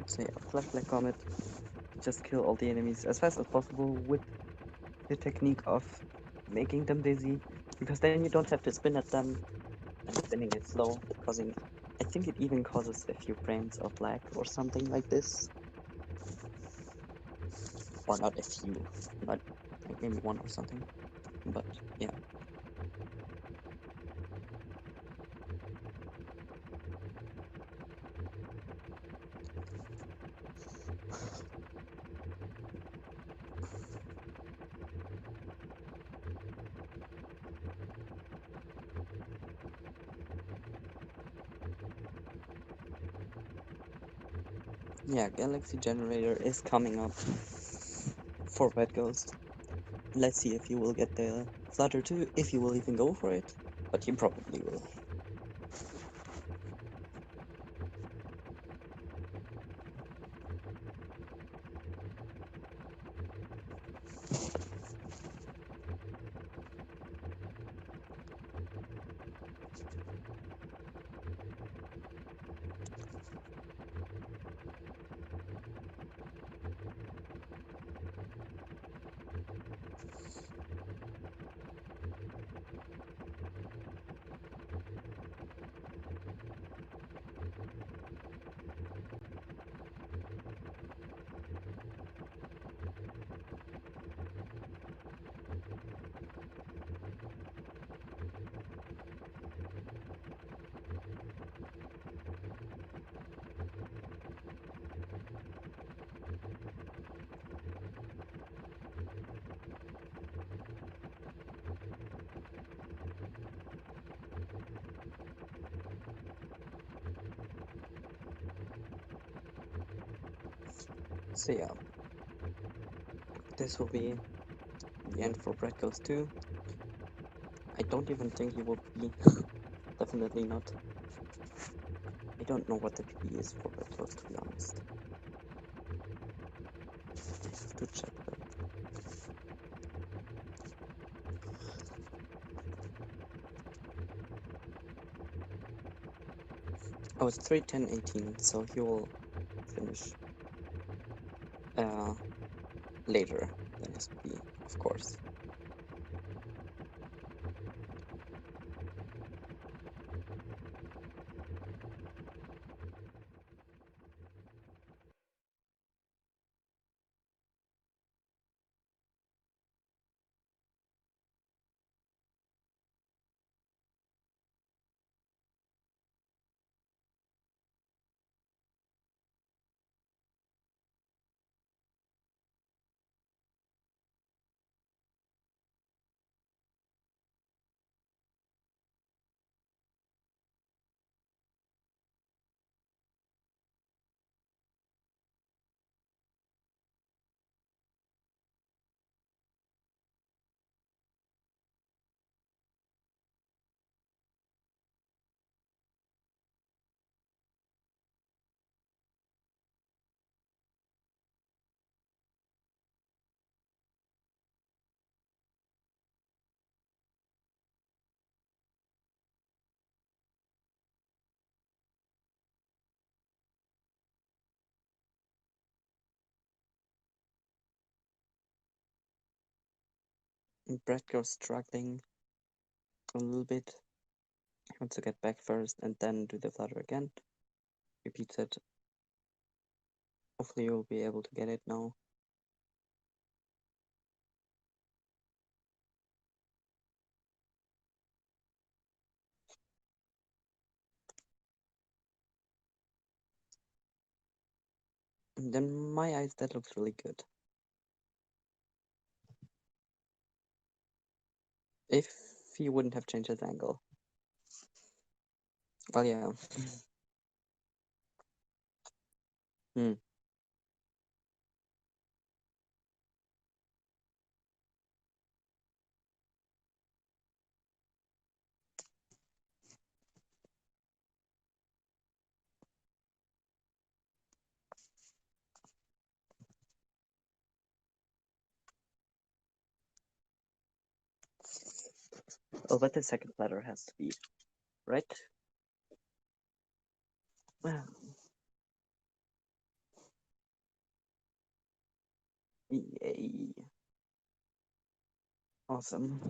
So yeah, Flashback Comet. Just kill all the enemies as fast as possible with the technique of making them dizzy, because then you don't have to spin at them, and spinning is slow, causing, I think it even causes a few frames of lag or something like this. Or not a few, but like maybe one or something. But yeah. Yeah, Galaxy Generator is coming up for Breadghost. Let's see if you will get the Flutter 2, if you will even go for it, but you probably will. So yeah, this will be the end for Breadghost 2. I don't even think he will be. Definitely not. I don't know what the PB is for Breadghost, to be honest. I have to check that. Oh, it's 3:10:18, so he will finish later than his PB, of course. Brett goes struggling a little bit. He wants to get back first and then do the flutter again. Repeats it. Hopefully you'll be able to get it now. And in my eyes, that looks really good. If he wouldn't have changed his angle. Well, yeah. Hmm. Oh, but the second letter has to be, right? Well, yay. Awesome.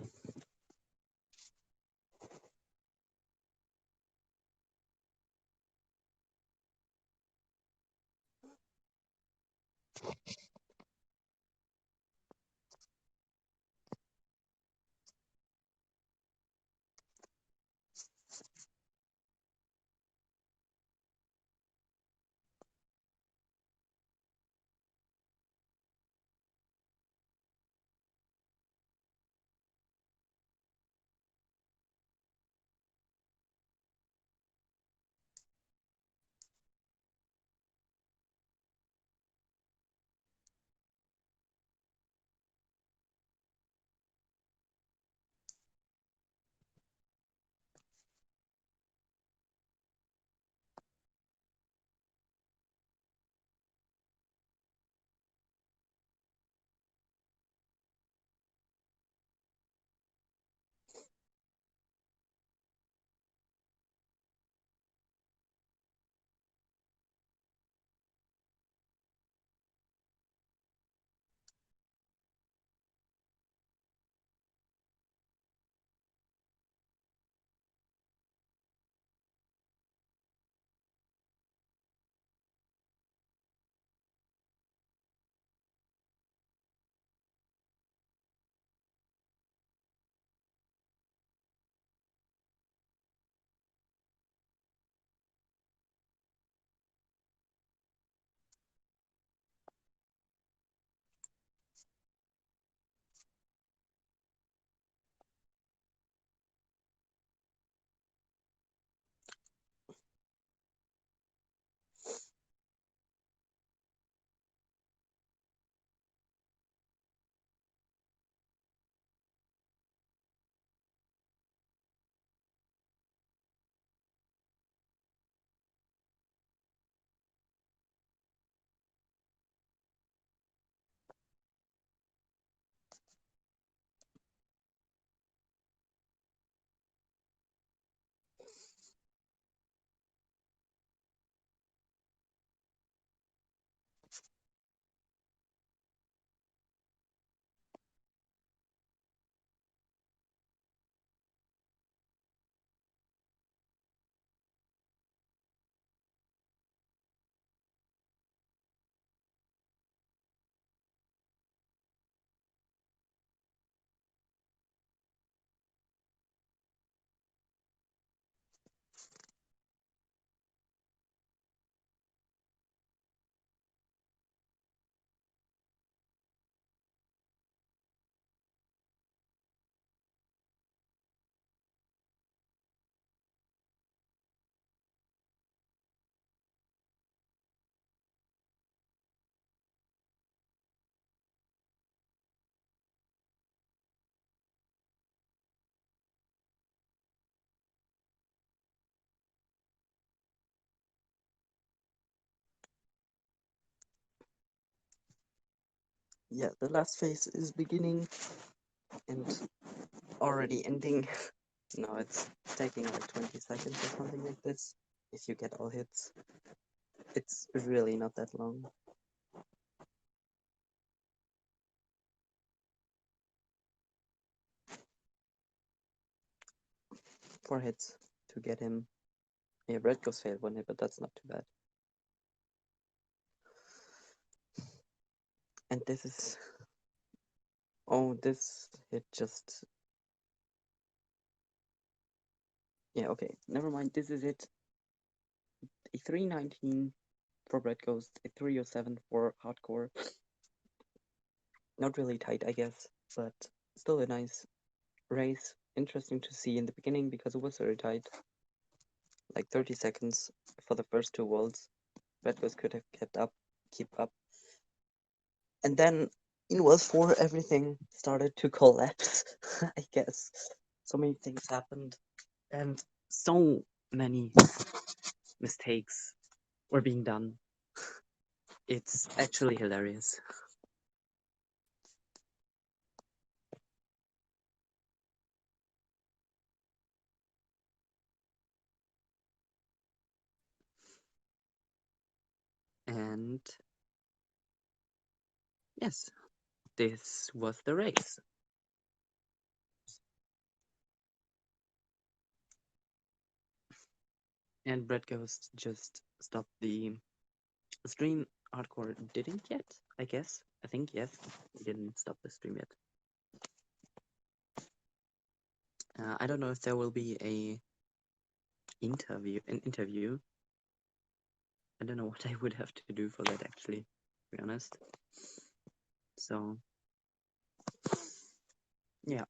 yeah, the last phase is beginning and already ending. No, it's taking like 20 seconds or something like this. If you get all hits, it's really not that long. 4 hits to get him. Yeah, Breadghost failed 1 hit, but that's not too bad. And this is... Oh, this hit just... Yeah, okay, never mind, this is it. A 319 for Breadghost, a 307 for Hardcore. Not really tight, I guess, but still a nice race. Interesting to see in the beginning because it was very tight. Like 30 seconds for the first 2 worlds. Breadghost could have keep up. And then in World 4, everything started to collapse, I guess. So many things happened, and so many mistakes were being done. It's actually hilarious. And yes, this was the race. And Breadghost just stopped the stream. Hardcore didn't yet, I guess. I think yes, he didn't stop the stream yet. I don't know if there will be an interview. I don't know what I would have to do for that, actually, to be honest. So, yeah.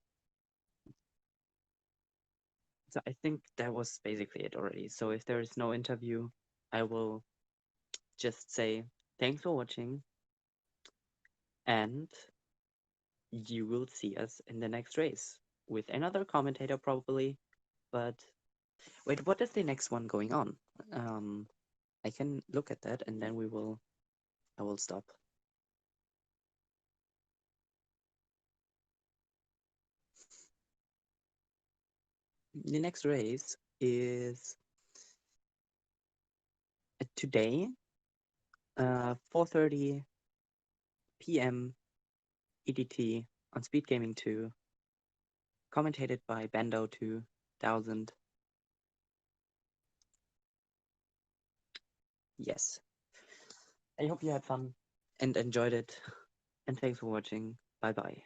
So I think that was basically it already. So if there is no interview, I will just say thanks for watching, and you will see us in the next race with another commentator probably. But wait, what is the next one going on? I can look at that and then I will stop. The next race is today, 4:30 p.m. EDT on SpeedGaming 2, commentated by Bando 2000. Yes. I hope you had fun and enjoyed it. And thanks for watching. Bye bye.